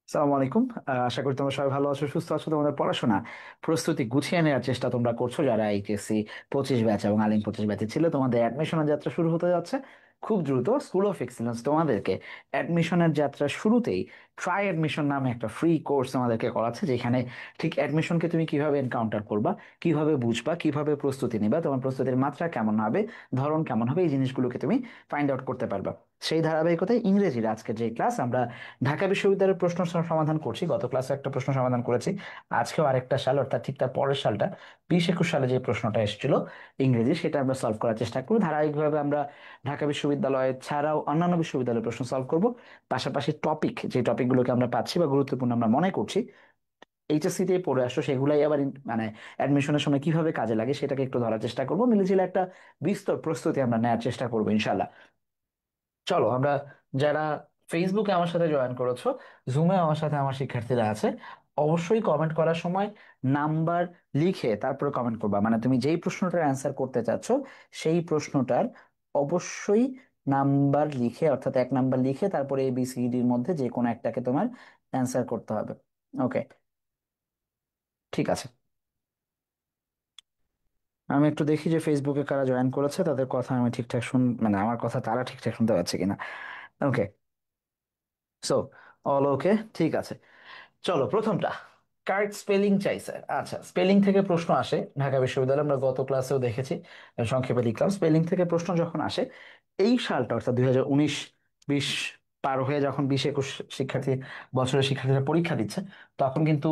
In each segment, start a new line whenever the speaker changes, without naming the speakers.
সালাম আলাইকুম। আশা করি তোমরা সবাই ভালো আছো, সুস্থ আছো। তোমাদের পড়াশোনা প্রস্তুতি গুছিয়ে নেওয়ার চেষ্টা তোমরা করছো, যারা এইচএসসি 25 ব্যাচ এবং আলিম 25 ব্যাচে ছিল। তোমাদের অ্যাডমিশনের যাত্রা শুরু হতে যাচ্ছে খুব দ্রুত। স্কুল অফ এক্সিলেন্স তোমাদেরকে অ্যাডমিশনের যাত্রা শুরুতেই ট্রাই অ্যাডমিশন নামে একটা ফ্রি কোর্স তোমাদেরকে করাচ্ছে, যেখানে ঠিক অ্যাডমিশনকে তুমি কিভাবে এনকাউন্টার করবা, কিভাবে বুঝবা, কিভাবে প্রস্তুতি নিবা, তোমার প্রস্তুতির মাত্রা কেমন হবে, ধরন কেমন হবে, এই জিনিসগুলোকে তুমি ফাইন্ড আউট করতে পারবা। সেই ধারাবাহিকতায় ইংরেজির আজকে যে ক্লাস, আমরা ঢাকা বিশ্ববিদ্যালয়ের প্রশ্ন সমাধান করছি। গত ক্লাসে একটা প্রশ্ন সমাধান করেছি, আজকেও আরেকটা সাল, অর্থাৎ ঠিক তার পরের সালটা 20-21 সালে যে প্রশ্নটা এসেছিল ইংরেজি, সেটা আমরা সলভ করার চেষ্টা করবো। ধারাবাহিকভাবে আমরা ঢাকা বিশ্ববিদ্যালয় ছাড়াও অন্যান্য বিশ্ববিদ্যালয়ের প্রশ্ন সলভ করব। পাশাপাশি টপিক, যে টপিকগুলোকে আমরা পাচ্ছি বা গুরুত্বপূর্ণ আমরা মনে করছি এইচএসসি তে পড়ে আসছো, সেগুলাই আবার মানে অ্যাডমিশনের সময় কিভাবে কাজে লাগে সেটাকে একটু ধরার চেষ্টা করবো। মিলেঝিলে একটা বিস্তর প্রস্তুতি আমরা নেওয়ার চেষ্টা করবো ইনশাল্লাহ। চলো আমরা, যারা ফেসবুকে আমার সাথে জয়েন করেছো, জুমে আমার সাথে আমার শিক্ষার্থীরা আছে, অবশ্যই কমেন্ট করার সময় নাম্বার লিখে তারপরে কমেন্ট করবা। মানে তুমি যেই প্রশ্নটার অ্যান্সার করতে চাচ্ছ সেই প্রশ্নটার অবশ্যই নাম্বার লিখে, অর্থাৎ 1 নাম্বার লিখে তারপরে ABCDর মধ্যে যে কোনো একটাকে তোমার অ্যান্সার করতে হবে। ওকে, ঠিক আছে। আমি একটু দেখি যে ফেসবুকে কারা জয়েন করেছে, তাদের কথা আমি ঠিকঠাক মানে আমার কথা তারা ঠিকঠাক শুনতে পাচ্ছে কিনা। ওকে, সো অল ওকে, ঠিক আছে। চলো প্রথমটা, কারেক্ট স্পেলিং চাইছে। আচ্ছা, স্পেলিং থেকে প্রশ্ন আসে ঢাকা বিশ্ববিদ্যালয়ে, আমরা গত ক্লাসেও দেখেছি, সংক্ষেপে লিখলাম। স্পেলিং থেকে প্রশ্ন যখন আসে, এই সালটা অর্থাৎ 2019-20 পার হয়ে যখন 20-21 শিক্ষার্থী বছরের শিক্ষার্থীরা পরীক্ষা দিচ্ছে, তখন কিন্তু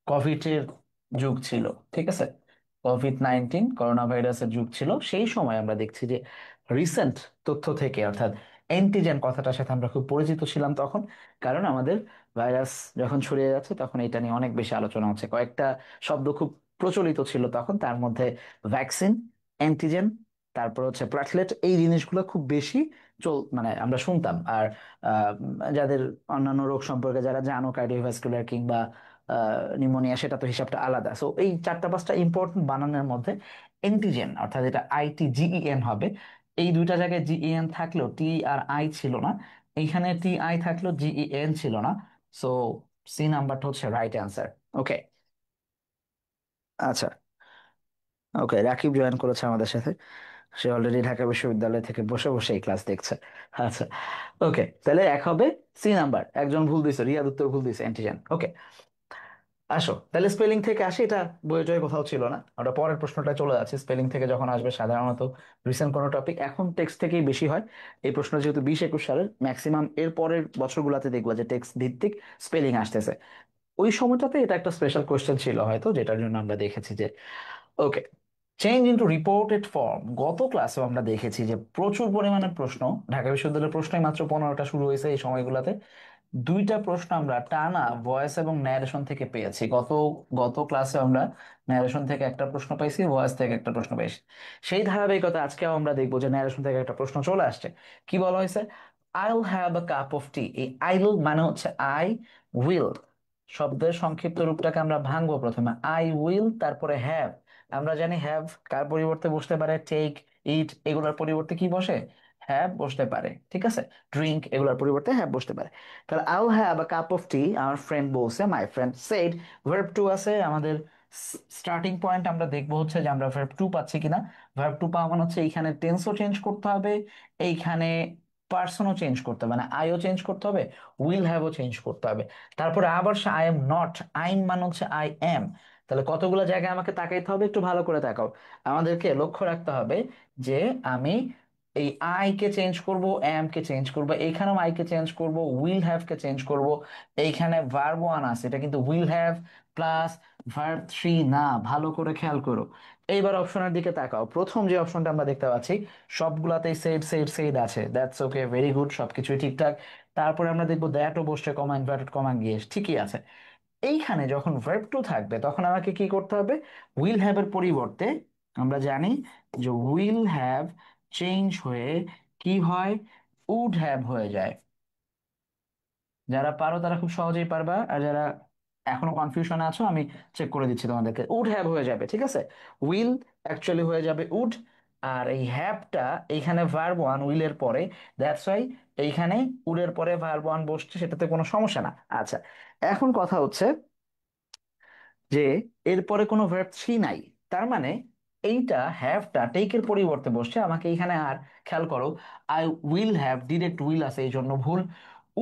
কোভিড এর যুগ ছিল। ঠিক আছে, কোভিড-19 করোনা ভাইরাসের যুগ ছিল। সেই সময় আমরা দেখছি যে রিসেন্ট তথ্য থেকে, অর্থাৎ অ্যান্টিজেন কথাটার সাথে আমরা খুব পরিচিত ছিলাম তখন, কারণ আমাদের ভাইরাস যখন ছড়িয়ে যাচ্ছে তখন এটা নিয়ে অনেক বেশি আলোচনা হচ্ছে। কয়েকটা শব্দ খুব প্রচলিত ছিল তখন, তার মধ্যে ভ্যাকসিন, অ্যান্টিজেন, তারপর হচ্ছে প্ল্যাটলেট, এই জিনিসগুলো খুব বেশি মানে আমরা শুনতাম। আর যাদের অন্যান্য রোগ সম্পর্কে যারা জানো, কার্ডিওভাস্কুলার কিংবা নিউমোনিয়া, সেটা তো হিসাবটা আলাদা। সো এই 4-5টা ইম্পর্টেন্ট বানানের মধ্যে অ্যান্টিজেন, অর্থাৎ এটা ITGEN হবে। এই দুইটা জায়গায় জিইএন থাকলেও টি আর আই ছিল না, এইখানে টি আই থাকলেও জিইএন ছিল না। সো সি নাম্বারটা হচ্ছে রাইট অ্যান্সার। ওকে, আচ্ছা। ওকে, রাকিব জয়েন করেছে আমাদের সাথে, সে অলরেডি ঢাকা বিশ্ববিদ্যালয় থেকে বসে বসে এই ক্লাস দেখছে। আচ্ছা, ওকে, তাহলে এক হবে। সি নাম্বার, একজন ভুল দিছে, রিয়াদ উত্তর ভুল দিছে, অ্যান্টিজেন। ওকে, আসো তাহলে স্পেলিং থেকে আসি। এটা বইয়ে কোথাও ছিল না, আমরা পরের প্রশ্নটা চলে যাচ্ছি। স্পেলিং থেকে যখন আসবে সাধারণত রিসেন্ট কোনো টপিক, এখন টেক্সট থেকেই বেশি হয়। এই প্রশ্ন যেহেতু 20-21 সালের, ম্যাক্সিমাম এর পরের বছরগুলোতে দেখবা যে টেক্সট ভিত্তিক স্পেলিং আসতেছে। ওই সময়টাতে এটা একটা স্পেশাল কোয়েশ্চেন ছিল হয়তো, যেটার জন্য আমরা দেখেছি যে ওকে, চেঞ্জ ইনটু রিপোর্টেড ফর্ম। গত ক্লাসেও আমরা দেখেছি যে প্রচুর পরিমাণে প্রশ্ন, ঢাকা বিশ্ববিদ্যালয়ের প্রশ্নই মাত্র 15টা শুরু হয়েছে এই সময়গুলোতে। দুইটা প্রশ্ন আমরা টানা ভয়েস এবং ন্যারেশন থেকে পেয়েছি। গত গত ক্লাসে আমরা ন্যারেশন থেকে একটা প্রশ্ন পাইছি, ভয়েস থেকে একটা প্রশ্ন পাইছি। সেই ধারাবাহিকতা আজকেও আমরা দেখবো যে ন্যারেশন থেকে একটা প্রশ্ন চলে আসছে। কি বলা হয়েছে? আইল হ্যাভ আ কাপ অফ টি। এই আইল মানে হচ্ছে আই উইল, শব্দের সংক্ষিপ্ত রূপটাকে আমরা ভাঙবো। প্রথমে আই উইল, তারপরে হ্যাভ। আমরা জানি হ্যাভ কার পরিবর্তে বসতে পারে? টেক, ইট, এগুলোর পরিবর্তে কি বসে? হ্যাভ বসতে পারে। ঠিক আছে, ড্রিঙ্ক, এগুলোর পরিবর্তে হ্যাভ বসতে পারে। তাহলে I'll have a cup of tea, আমার ফ্রেন্ড বলছে, my friend said. Verb two আছে আমাদের। স্টার্টিং পয়েন্ট আমরা দেখবো হচ্ছে যে আমরা ভার্ব টু পাচ্ছি কিনা। ভার্ব টু পাওয়া মানে হচ্ছে এইখানে টেন্সও চেঞ্জ করতে হবে, এইখানে পার্সনও চেঞ্জ করতে হবে, মানে আইও চেঞ্জ করতে হবে, উইল হ্যাভও চেঞ্জ করতে হবে। তারপরে আবার say I am not, I'm মানে হচ্ছে আই এম। তাহলে কতগুলো জায়গায় আমাকে তাকাইতে হবে, একটু ভালো করে তাকাও। আমাদেরকে লক্ষ্য রাখতে হবে যে আমি এই আই কে চেঞ্জ করব, এম কে চেঞ্জ করব, এইখানেও আই কে চেঞ্জ করব, উইল হ্যাভ কে চেঞ্জ করব। এইখানে ভার্ব ওয়ান আছে, এটা কিন্তু will have plus verb three না, ভালো করে খেয়াল করো। এইবার অপশনের দিকে তাকাও, প্রথম যে অপশনটা আমরা দেখতে পাচ্ছি সবগুলাতেই সেড সেড সেড আছে। দ্যাটস ওকে, ভেরি গুড, সবকিছুই ঠিকঠাক। তারপরে আমরা দেখবো দ্যাটও বসছে, কমা ইনভার্টেড কমা গিয়ে ঠিকই আছে। এইখানে যখন ভার্ব টু থাকবে তখন আমাকে কি করতে হবে? উইল হ্যাভ এর পরিবর্তে আমরা জানি যে উইল হ্যাভ চেঞ্জ হয়ে কি হয়? উড হ্যাভ হয়ে যায়। যারা পারো তারা খুব সহজেই পারবা, আর যারা এখনো কনফিউশনে আছো আমি চেক করে দিচ্ছি তোমাদেরকে। উড হ্যাভ হয়ে যাবে, ঠিক আছে। উইল অ্যাকচুয়ালি হয়ে যাবে উড, আর এই হ্যাভটা এইখানে ভার্ব ওয়ান উইলের পরে, দ্যাটস ওয়াই এইখানে উলের পরে ভার্ব ওয়ান বসছে, সেটাতে কোনো সমস্যা না। আচ্ছা, এখন কথা হচ্ছে যে এরপরে কোনো ভার্ব থ্রি নাই, তার মানে এইটা হ্যাভটা টেকের পরিবর্তে বসছে। আমাকে এইখানে আর খেয়াল করো, I will have, direct will আছে এই জন্য ভুল।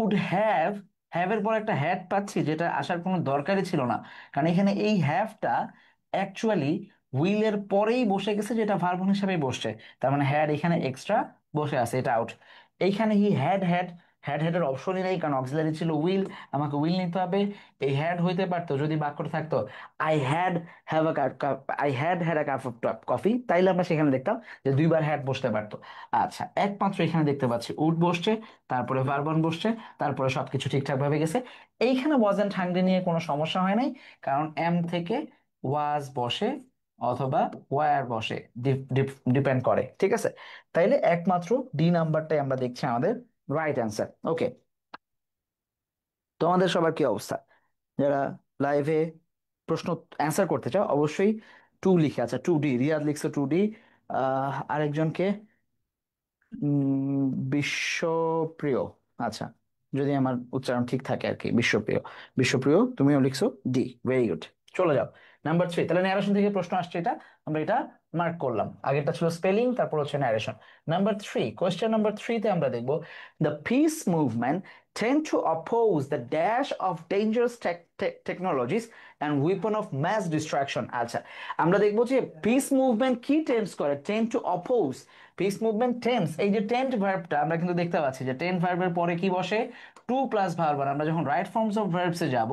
উড হ্যাভ, হ্যাভের পর একটা হ্যাড পাচ্ছি যেটা আসার কোনো দরকারই ছিল না, কারণ এখানে এই হ্যাভটা অ্যাকচুয়ালি উইলের পরেই বসে গেছে, যেটা ভার্ব হিসাবে বসছে। তার মানে হ্যাড এখানে এক্সট্রা বসে আছে, এটা আউট। এইখানে হি হ্যাড হ্যাড, হ্যাড হ্যাডের অপশনই নেই, কারণ অক্সিলারি ছিল উইল, আমাকে উইল নিতে হবে। এই হ্যাড হইতে পারতো যদি বাক্যটা থাকতো I had have a cup, I had had a cup of coffee, তাইলে আমরা সেখানে দেখতাম যে দুইবার হ্যাড বসতে পারতো। আচ্ছা, একমাত্র এখানে দেখতে পাচ্ছি উড বসছে, তারপরে ভার্বন বসছে, তারপরে সবকিছু ঠিকঠাক ভাবে গেছে। এইখানে ওয়াজেন্ট হাংরি নিয়ে কোনো সমস্যা হয় নাই, কারণ এম থেকে ওয়াজ বসে অথবা ওয়ার বসে, ডিপেন্ড করে, ঠিক আছে। তাইলে একমাত্র ডি নাম্বারটাই আমরা দেখছি আমাদের রাইট অ্যান্সার। ওকে, তোমাদের সবার কি অবস্থা? যারা লাইভে প্রশ্ন অ্যান্সার করতে চাও অবশ্যই টু লিখে, আচ্ছা টু ডি, রিয়াদ লিখছো টু ডি। আরেকজনকে বিশ্বপ্রিয়, আচ্ছা, যদি আমার উচ্চারণ ঠিক থাকে আর কি, বিশ্বপ্রিয়, বিশ্বপ্রিয় তুমিও লিখছো ডি, ভেরি গুড। চলে যাও নাম্বার থ্রি, তাহলে ন্যারেশন থেকে প্রশ্ন আসছে, এটা আমরা এটা মার্ক করলাম। আগেরটা ছিল স্পেলিং, তারপর হচ্ছে narration. Number three, question number থ্রিতে আমরা দেখবো the piece movement tend to oppose the dash of dangerous technologies and weapon of mass destruction। আচ্ছা, আমরা দেখবো যে পিস মুভমেন্ট কি টেন্স করে, tend two oppose. Piece movement tense, এই যে টেন্ট ভার্বটা আমরা কিন্তু দেখতে পাচ্ছি যে টেন্ট ভার্বের পরে কি বসে, টু প্লাস ভার্ব। আমরা যখন রাইট ফর্মস অফ ভার্বসে যাব,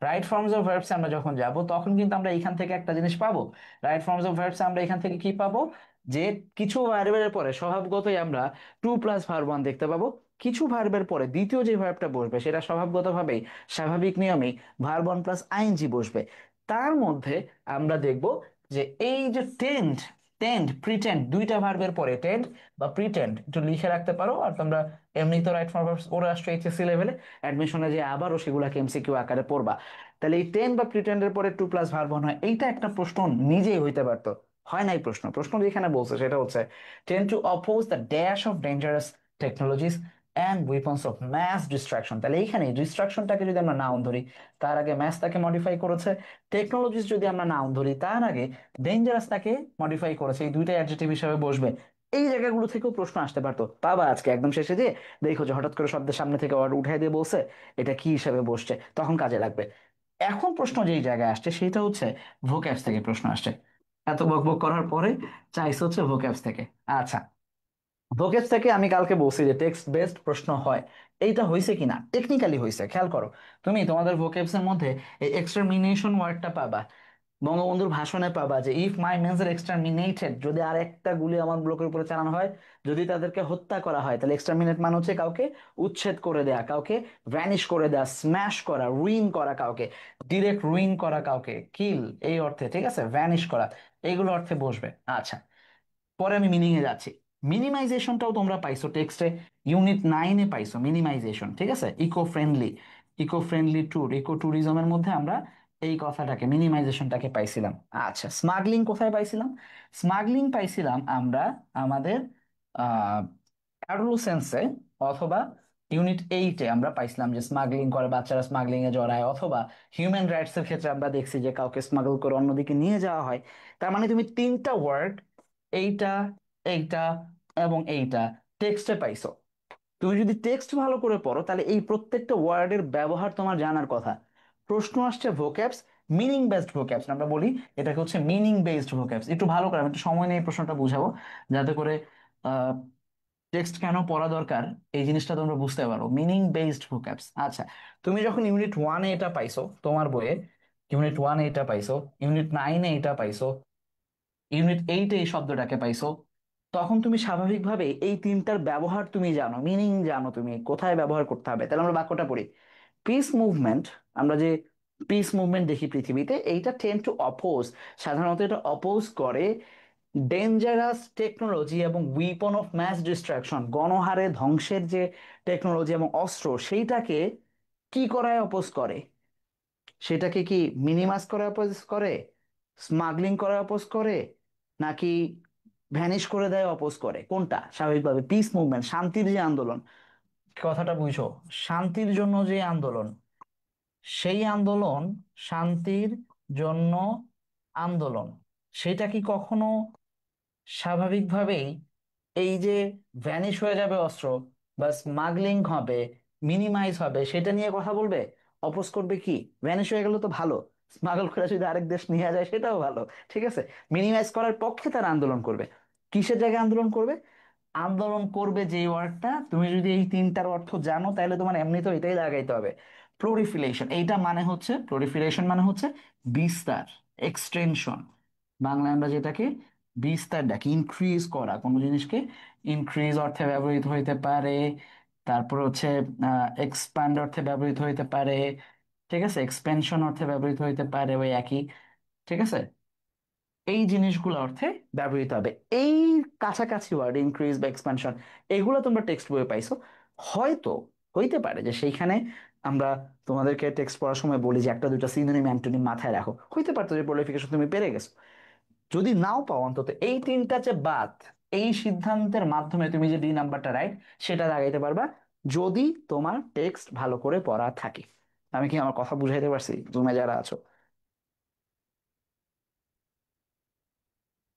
রাইট ফর্মস অফ ভার্বসে আমরা যখন যাব, তখন কিন্তু আমরা এখান থেকে একটা জিনিস পাবো। রাইট ফর্মস অফ ভার্বসে আমরা এখান থেকে কি পাবো, যে কিছু ভার্বের পরে স্বভাবগতই আমরা টু প্লাস ভার্ব ওয়ান দেখতে পাবো। কিছু ভার্বের পরে দ্বিতীয় যে ভার্বটা বসবে সেটা স্বভাবগতভাবেই, স্বাভাবিক নিয়মেই ভার্ব ওয়ান প্লাস আইএনজি বসবে। তার মধ্যে আমরা দেখব যে এই যে টেন্ড, টেন্ড প্রিটেন্ড, দুইটা ভার্বের পরে টেন্ড বা প্রিটেন্ড একটু লিখে রাখতে পারো। আর তোমরা এমনি তো রাইট ফর্ম ওরা আসছে এইচএসসি লেভেলে, অ্যাডমিশনে যে আবারও সেগুলাকে এমসিকিউ আকারে পড়বা। তাহলে এই টেন বা প্রিটেন্ডের পরে টু প্লাস ভার্ব ওয়ান হয়, এইটা একটা প্রশ্ন নিজেই হইতে পারতো, হয় নাই প্রশ্ন। প্রশ্ন যেখানে বলছে সেটা হচ্ছে tend to oppose the dash of dangerous technologies and weapons of mass destruction. তাহলে এইখানে ডিস্ট্রাকশনটাকে যদি আমরা নাউন ধরি, তার আগে ম্যাস তাকে মডিফাই করেছে। টেকনোলজিস যদি আমরা নাউন ধরি, তার আগে ডেঞ্জারাস তাকে মডিফাই করেছে, এই দুইটা অ্যাডজেক্টিভ হিসেবে বসবে। এই জায়গাগুলো থেকেও প্রশ্ন আসতে পারতো, পাবা আজকে একদম শেষে দিয়ে দেখো যে হঠাৎ করে শব্দের সামনে থেকে ওয়ার্ড উঠাই দিয়ে বলছে এটা কি হিসেবে বসছে, তখন কাজে লাগবে। এখন প্রশ্ন যেই জায়গায় আসছে সেটা হচ্ছে ভোক্যাবস থেকে প্রশ্ন আসছে। এত বকবক করার পরে চাইছে হচ্ছে ভোক্যাবস থেকে। আচ্ছা, ভোকেশ থেকে আমি কালকে বলছি যে টেক্সট বেসড প্রশ্ন হয়, এইটা হয়েছে কিনা, টেকনিক্যালি হয়েছে। খেয়াল করো, তুমি তোমাদের ভোকেবস এর মধ্যে এই এক্সটারমিনেশন ওয়ার্ডটা পাবা, বঙ্গবন্ধুর ভাষণে পাবা যে ইফ মাই মেন্স আর এক্সটারমিনেটেড, যদি আর একটা গুলি আমার ব্লকের উপরে চালানো হয়, যদি তাদেরকে হত্যা করা হয়, তাহলে এক্সটারমিনেট মানে হচ্ছে কাউকে উচ্ছেদ করে দেয়া, কাউকে ভ্যানিশ করে দেয়া, স্ম্যাশ করা, রুইন করা কাউকে, ডিরেক্ট রুইন করা কাউকে, কিল এই অর্থে, ঠিক আছে, ভ্যানিশ করা, এইগুলো অর্থে বসবে। আচ্ছা, পরে আমি মিনিং এ যাচ্ছি। মিনিমাইজেশনটাও তোমরা পাইছো টেক্সটে, ইউনিট নাইনে পাইছো মিনিমাইজেশন, ঠিক আছে। Eco friendly, eco friendly tour, eco ট্যুরিজমের মধ্যে আমরা এই কথাটাকে মিনিমাইজেশনটাকে পাইছিলাম। আচ্ছা, স্মাগলিং কোথায় পাইছিলাম? স্মাগলিং পাইছিলাম আমরা আমাদের আহ অ্যাডোলেসেন্সে, অথবা ইউনিট এইটে আমরা পাইছিলাম যে স্মাগলিং করে, বাচ্চারা স্মাগলিং এ জড়ায়, অথবা হিউম্যান রাইটস এর ক্ষেত্রে আমরা দেখছি যে কাউকে স্মাগল করে অন্যদিকে নিয়ে যাওয়া হয়। তার মানে তুমি তিনটা ওয়ার্ড, এইটা, এইটা এবং এইটা টেক্সটে পাইছো। তুমি যদি টেক্সট ভালো করে পড়ো তাহলে এই প্রত্যেকটা ওয়ার্ডের ব্যবহার তোমার জানার কথা। প্রশ্ন আসছে ভোক্যাবস, মিনিং বেসড ভোক্যাবস আমরা বলি, এটাকে হচ্ছে মিনিং বেসড ভোক্যাবস। একটু ভালো করে আমি একটু সময় নিয়ে এই প্রশ্নটা বুঝাবো, যাতে করে টেক্সট কেন পড়া দরকার এই জিনিসটা তোমরা বুঝতে পারো। মিনিং বেসড ভোক্যাবস, আচ্ছা, তুমি যখন ইউনিট ওয়ানে এটা পাইছো তোমার বইয়ে, ইউনিট ওয়ানে এটা পাইছো, ইউনিট নাইনে এটা পাইছো, ইউনিট এইটে এই শব্দটাকে পাইছো, তখন তুমি স্বাভাবিকভাবে এই তিনটার ব্যবহার তুমি জানো, মিনিং জানো, তুমি কোথায় ব্যবহার করতে হবে। তাহলে আমরা বাক্যটা পড়ি, পিস মুভমেন্ট, আমরা যে পিস মুভমেন্ট দেখি পৃথিবীতে, এইটা টেন্ড টু অপোজ, সাধারণত এটা অপোজ করে ডেঞ্জারাস টেকনোলজি এবং উইপন অফ ম্যাস ডিস্ট্রাকশন, গণহারে ধ্বংসের যে টেকনোলজি এবং অস্ত্র, সেইটাকে কি করায় অপোজ করে? সেটাকে কি মিনিমাইজ করে অপোজ করে, স্মাগলিং করে অপোজ করে, নাকি ভ্যানিশ করে দেয়, অপোজ করে কোনটা? স্বাভাবিকভাবে পিস মুভমেন্ট, শান্তির যে আন্দোলন, কথাটা বুঝো, শান্তির জন্য যে আন্দোলন, সেই আন্দোলন, শান্তির জন্য আন্দোলন, সেটা কি কখনো স্বাভাবিকভাবেই এই যে ভ্যানিশ হয়ে যাবে অস্ত্র বা স্মাগলিং হবে, মিনিমাইজ হবে, সেটা নিয়ে কথা বলবে? অপোজ করবে কি? ভ্যানিশ হয়ে গেল তো ভালো, স্মাগল করে যদি আরেক দেশ নিয়ে যায় সেটাও ভালো, ঠিক আছে। মিনিমাইজ করার পক্ষে তারা আন্দোলন করবে। কিসের জায়গায় আন্দোলন করবে? আন্দোলন করবে যে ওয়ার্ডটা, তুমি যদি এই তিনটার অর্থ জানো তাহলে তোমার এমনিতেও এটাই লাগাইতে হবে। প্রলিফিলেশন, এইটা মানে হচ্ছে, প্রলিফিলেশন মানে হচ্ছে বিস্তার, এক্সটেনশন। বাংলায় আমরা যেটাকে বিস্তার ডাকি, ইনক্রিজ করা কোনো জিনিসকে, ইনক্রিজ অর্থে ব্যবহৃত হইতে পারে। তারপর হচ্ছে এক্সপ্যান্ড অর্থে ব্যবহৃত হইতে পারে, ঠিক আছে, এক্সপেনশন অর্থে ব্যবহৃত হইতে পারে, ওই একই, ঠিক আছে। এই জিনিসগুলো অর্থে ব্যবহৃত হবে। এই কাছাকাছি ওয়ার্ড, ইনক্রিজ বা এক্সপানশন, এগুলো তোমরা টেক্সট বইয়ে পাইছো। হয়তো হইতে পারে যে সেইখানে আমরা তোমাদেরকে টেক্সট পড়ার সময় বলি যে একটা দুটো সিনোনিম অ্যান্টোনিম মাথায় রাখো, হইতে পারতো যে কোয়ালিফিকেশন তুমি পেরে গেছো। যদি নাও পাও, অন্তত এই তিনটা যে বাদ, এই সিদ্ধান্তের মাধ্যমে তুমি যে ডি নাম্বারটা রাইট সেটা লাগাইতে পারবা, যদি তোমার টেক্সট ভালো করে পড়া থাকে। আমি কি আমার কথা বুঝাইতে পারছি জুমে যারা আছো?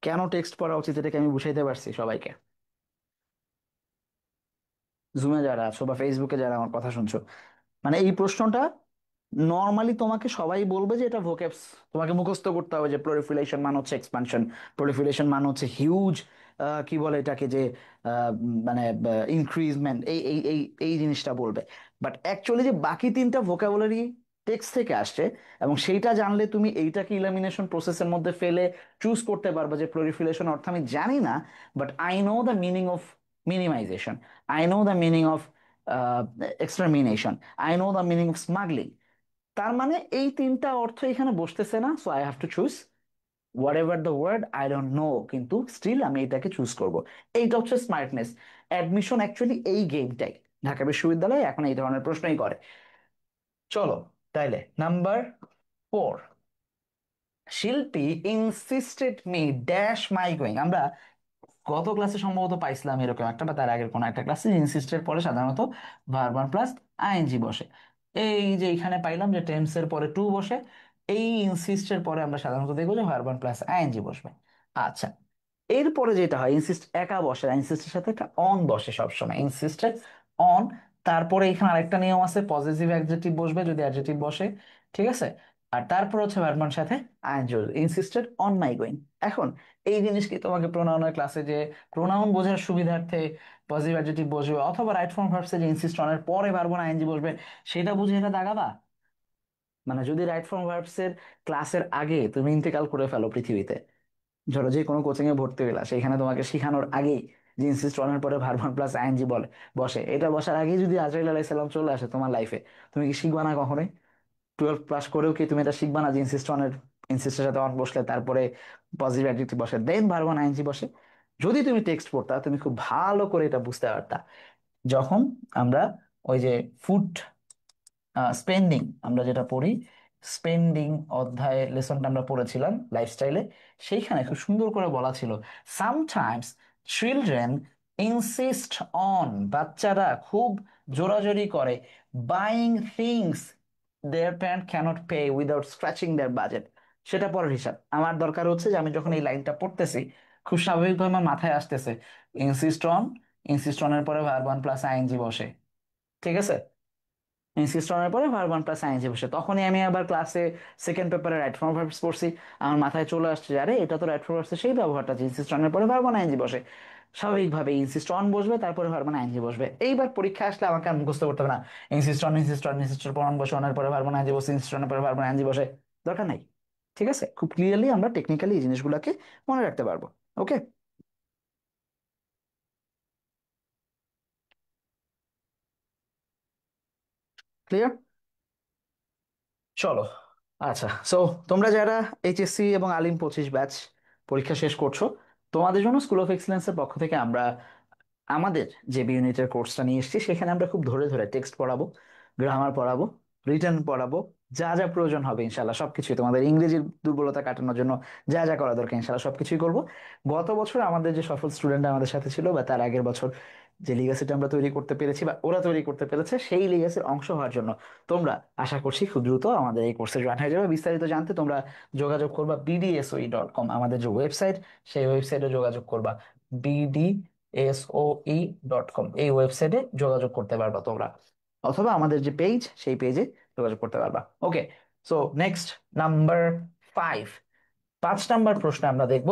কেন টেক্সট পড়া উচিত এটাকে আমি বুঝাইতে পারছি সবাইকে? জুমে যারা আছো বা ফেসবুকে যারা আমার কথা শুনছো, মানে এই প্রশ্নটা নর্মালি তোমাকে সবাই বলবে যে এটা ভোকেবস, তোমাকে মুখস্থ করতে হবে যে প্রলিফিলেশন মানে হচ্ছে এক্সপানশন, প্রলিফিলেশন মানে হচ্ছে হিউজ, কি বলে এটাকে, যে মানে ইনক্রিজমেন্ট, এই এই এই এই জিনিসটা বলবে। বাট অ্যাকচুয়ালি যে বাকি তিনটা ভোকাবুলারি টেক্সট থেকে আসছে, এবং সেইটা জানলে তুমি এইটাকে ইলামিনেশন প্রসেসের মধ্যে ফেলে চুজ করতে পারবে যে প্রলিফিলেশন অর্থ আমি জানি না, but I know the meaning of minimisation, I know the meaning of extermination, I know the meaning of smuggling. তার মানে এই তিনটা অর্থ এখানে বসতেছে না, so I have to choose whatever the word I don't know, কিন্তু still আমি এটাকে চুজ করব। এইটা হচ্ছে স্মার্টনেস। অ্যাডমিশন অ্যাকচুয়ালি এই গেমটাই ঢাকা বিশ্ববিদ্যালয়ে এখন এই ধরনের প্রশ্নই করে। চলো, তাইলে নাম্বার 4, শিল্পী insisted me dash my going. আমরা গত ক্লাসে সম্ভবত পাইছিলাম এরকম একটা, বা তার আগের কোনো একটা ক্লাসে, ইনসিস্টের পরে সাধারণত ভার্ব ওয়ান প্লাস আইএনজি বসে। এই যে এখানে পাইলাম যে টেন্সের পরে টু বসে, এই ইনসিস্টের পরে আমরা সাধারণত দেখবো যে ভার্ব ওয়ান প্লাস আইএনজি বসবে। আচ্ছা, এরপরে যেটা হয়, ইনসিস্ট একা বসে না, ইনসিস্টের সাথে একটা অন বসে সবসময়, ইনসিস্টেড অন। তারপরে এখানে আরেকটা নিয়ম আছে, পজিটিভ অ্যাডজেক্টিভ বসবে যদি অ্যাডজেক্টিভ বসে, ঠিক আছে। আর তারপর হচ্ছে ভার্বনার সাথে I N G, insisted on my going. এখন এই জিনিস কি তোমাকে প্রোনাউনের ক্লাসে যে প্রোনাউন বোঝার সুবিধার্থে পজিটিভ অ্যাডজেক্টিভ বসবে, অথবা রাইট ফর্ম ভার্বসে যে ইনসিস্ট অনের পরে ভার্বনা আইএনজি বসবে, সেটা বুঝে এটা দাগাবা? মানে যদি রাইট ফর্ম ভার্বসের ক্লাসের আগে তুমি ইন্তেকাল করে ফেলো পৃথিবীতে, ধরো যে কোনো কোচিং এ ভর্তি হইলা, সেখানে তোমাকে শিখানোর আগেই যে ইনসিস্ট অনের পরে ভার্ব ওয়ান প্লাস আইএনজি বলে বসে, এটা বসার আগেই যদি আজরাইল আলাইহিস সালাম চলে আসে তোমার লাইফে, তুমি কি শিখবা না কখনোই? 12 পাস করেও কি তুমি এটা শিখবা না যে ইনসিস্ট অনের, ইনসিস্টের সাথে অন বসলে তারপরে পজিটিভ অ্যাডজেক্টিভ বসে দেন ভার্ব ওয়ান আইএনজি বসে? যদি তুমি টেক্সট পড়তা তুমি খুব ভালো করে এটা বুঝতে পারতা। যখন আমরা ওই যে ফুড স্পেন্ডিং আমরা যেটা পড়ি, স্পেন্ডিং অধ্যায়ে লেসনটা আমরা পড়েছিলাম লাইফস্টাইলে, সেইখানে খুব সুন্দর করে বলা ছিল, সামটাইমস চিলড্রেন ইনসিস্ট অন, বাচ্চারা খুব জোরাজোরি করে, buying things their parent can't pay without scratching their budget. সেটা পরের হিসাব, আমার দরকার হচ্ছে যে আমি যখন এই লাইনটা পড়তেছি, খুব স্বাভাবিকভাবে আমার মাথায় আসতেছে ইনসিস্ট অন, ইনসিস্ট অনের পরে ভার্ব ওয়ান প্লাস আইএনজি বসে, ঠিক আছে। ইনসিস্ট অনের পরে ভার্ব ওয়ান প্লাস আইএনজি বসে, তখনই আমি আবার ক্লাসে সেকেন্ড পেপারে রাইট ফর্ম ভার্বস পড়ছি, আমার মাথায় চলে আসছে যে আরে এটা তো রাইট ফর্ম ভার্বসের সেই ব্যবহারটা যে ইনসিস্ট অনের পরে ভার্ব ওয়ান আইএনজি বসে। স্বাভাবিকভাবে ইনসিস্ট অন বসবে, তারপরে ভার্ব ওয়ান আইএনজি বসবে। এইবার পরীক্ষা আসলে আমাকে আর মুখস্থ করতে হবে না, ইনসিস্ট অন, ইনসিস্ট অন, ইনসিস্টের পর অন বসে, অনের পরে ভার্ব ওয়ান আইএনজি বসে, ইনসিস্ট অনের পরে ভার্ব ওয়ান আইএনজি বসে, দরকার নাই। ঠিক আছে, খুব ক্লিয়ারলি আমরা টেকনিক্যালি এই জিনিসগুলোকে মনে রাখতে পারবো। ওকে, ক্লিয়ার? চলো, আচ্ছা, সো তোমরা যারা এইচএসসি এবং আলিম 25 ব্যাচ পরীক্ষা শেষ করছো, তোমাদের জন্য স্কুল অফ এক্সেলেন্সের পক্ষ থেকে আমরা আমাদের যে বি ইউনিটের কোর্সটা নিয়ে এসেছি, সেখানে আমরা খুব ধরে ধরে টেক্সট পড়াবো, গ্রামার পড়াবো, রিটেন পড়াবো, যা যা প্রয়োজন হবে ইনশাল্লাহ সবকিছুই, তোমাদের ইংরেজির দুর্বলতা কাটানোর জন্য যা যা করা দরকার ইনশাল্লাহ সবকিছুই করব। গত বছর আমাদের যে সফল স্টুডেন্ট আমাদের সাথে ছিল, বা তার আগের বছর যে লিগাসিটা আমরা তৈরি করতে পেরেছি বা ওরা তৈরি করতে পেরেছে, সেই লিগাসির অংশ হওয়ার জন্য তোমরা আশা করছি খুব দ্রুত আমাদের এই কোর্সে জয়েন হয়ে যাবে। বিস্তারিত জানতে তোমরা যোগাযোগ করবা bdsoi.com, আমাদের যে ওয়েবসাইট, সেই ওয়েবসাইটে যোগাযোগ করবা। bdsoi.com এই ওয়েবসাইটে যোগাযোগ করতে পারবা তোমরা, অথবা আমাদের যে পেজ, সেই পেজে যোগাযোগ করতে পারবা। ওকে, সো নেক্সট, নাম্বার 5। 5 নাম্বার প্রশ্ন আমরা দেখব,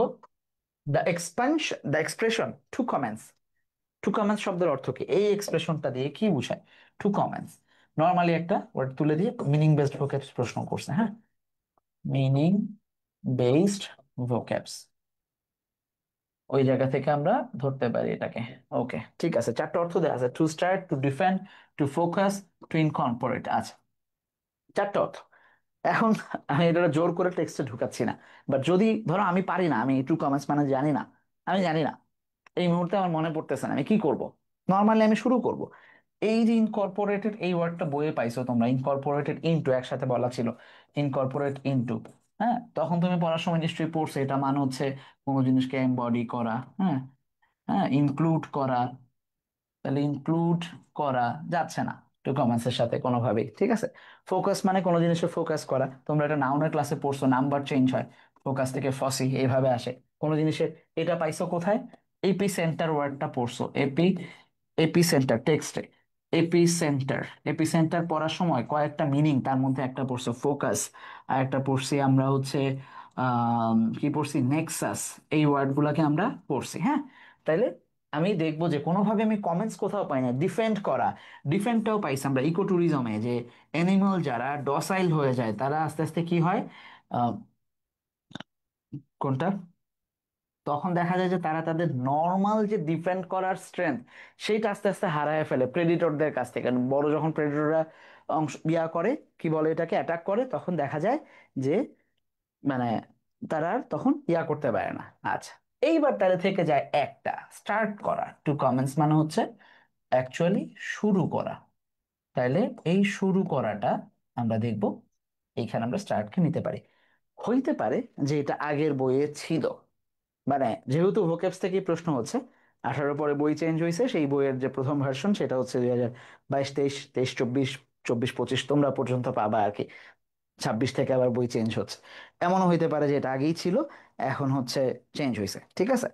the expression two comments. Two comments শব্দের অর্থ কি? এই এক্সপ্রেশনটা দিয়ে কি বোঝায় টু কমেন্টস? নর্মালি একটা ওয়ার্ড তুলে দিয়ে মিনিং বেসড ভোক্যাবস প্রশ্ন করছে, হ্যাঁ, মিনিং বেসড ভোক্যাবস, ওই জায়গা থেকে আমরা ধরতে পারি এটাকে। ওকে, ঠিক আছে, 4টা অর্থ দেওয়া আছে: to start, to defend, to focus, to incorporate. আচ্ছা, 4টা অর্থ। এখন আমি এটা জোর করে টেক্সটে ঢুকাচ্ছি না, বাট যদি ধরো আমি পারি না, আমি টু কমেন্টস মানে জানি না, আমি জানি না, এই মুহূর্তে আমার মনে পড়তেছে না, আমি কি করব? নর্মালি আমি শুরু করব, এই যে ইনকর্পোরেটেড এই ওয়ার্ডটা বইয়ে পাইছো তোমরা, ইনকর্পোরেটেড ইনটু একসাথে বলা ছিল, ইনকর্পোরেট ইনটু। হ্যাঁ, তখন তুমি পড়ার সময় নিশ্চয়ই পড়ছো, এটা মানে হচ্ছে কোনো জিনিসকে এমবডি করা, হ্যাঁ, হ্যাঁ, ইনক্লুড করা। তাহলে ইনক্লুড করা যাচ্ছে না টু কমেন্টস এর সাথে কোনোভাবেই, ঠিক আছে। ফোকাস মানে কোনো জিনিসে ফোকাস করা, তোমরা এটা নাউনের ক্লাসে পড়ছো, নাম্বার চেঞ্জ হয়, ফোকাস থেকে ফসি এইভাবে আসে কোনো জিনিসের। এটা পাইছো কোথায়? এপি সেন্টার ওয়ার্ডটা পড়ছো, এপি সেন্টার টেক্সটে। এপি সেন্টার, এপি সেন্টার পড়ার সময় কয়েকটা মিনিং, তার মধ্যে একটা পড়ছো ফোকাস, আর একটা পড়ছি আমরা হচ্ছে কি পড়ছি, নেক্সাস। এই ওয়ার্ড গুলাকে আমরা পড়ছি, হ্যাঁ। তাইলে আমি দেখবো যে কোনোভাবে আমি কমেন্টস কোথাও পাই না। ডিফেন্ড করা, ডিফেন্ডটাও পাইছি আমরা ইকো ট্যুরিজমে, যে অ্যানিমাল যারা ডসাইল হয়ে যায় তারা আস্তে আস্তে কি হয়, আহ, কোনটা, তখন দেখা যায় যে তারা তাদের নর্মাল যে ডিফেন্ড করার স্ট্রেংথ, সেইটা আস্তে আস্তে হারায় ফেলে প্রেডিটরদের কাছ থেকে। কারণ বড় যখন প্রেডিটররা অংশ করে, কি বলে এটাকে, অ্যাটাক করে, তখন দেখা যায় যে মানে তারা আর তখন করতে পারে না। আচ্ছা, এইবার তাহলে থেকে যায় একটা, স্টার্ট করা। টু কমেন্টস মানে হচ্ছে অ্যাকচুয়ালি শুরু করা। তাইলে এই শুরু করাটা আমরা দেখব, এইখানে আমরা স্টার্টকে নিতে পারি। হইতে পারে যে এটা আগের বইয়ে ছিল, মানে যেহেতু ভোকেবস থেকে প্রশ্ন হচ্ছে, 18 পরে বই চেঞ্জ হয়েছে, সেই বইয়ের যে প্রথম ভার্সন সেটা হচ্ছে 2022, 23, 23, 24, 24, 25 তোমরা পর্যন্ত পাবা আর কি। 26 থেকে আবার বই চেঞ্জ হচ্ছে, এমনও হইতে পারে যে এটা আগেই ছিল, এখন হচ্ছে চেঞ্জ হয়েছে, ঠিক আছে।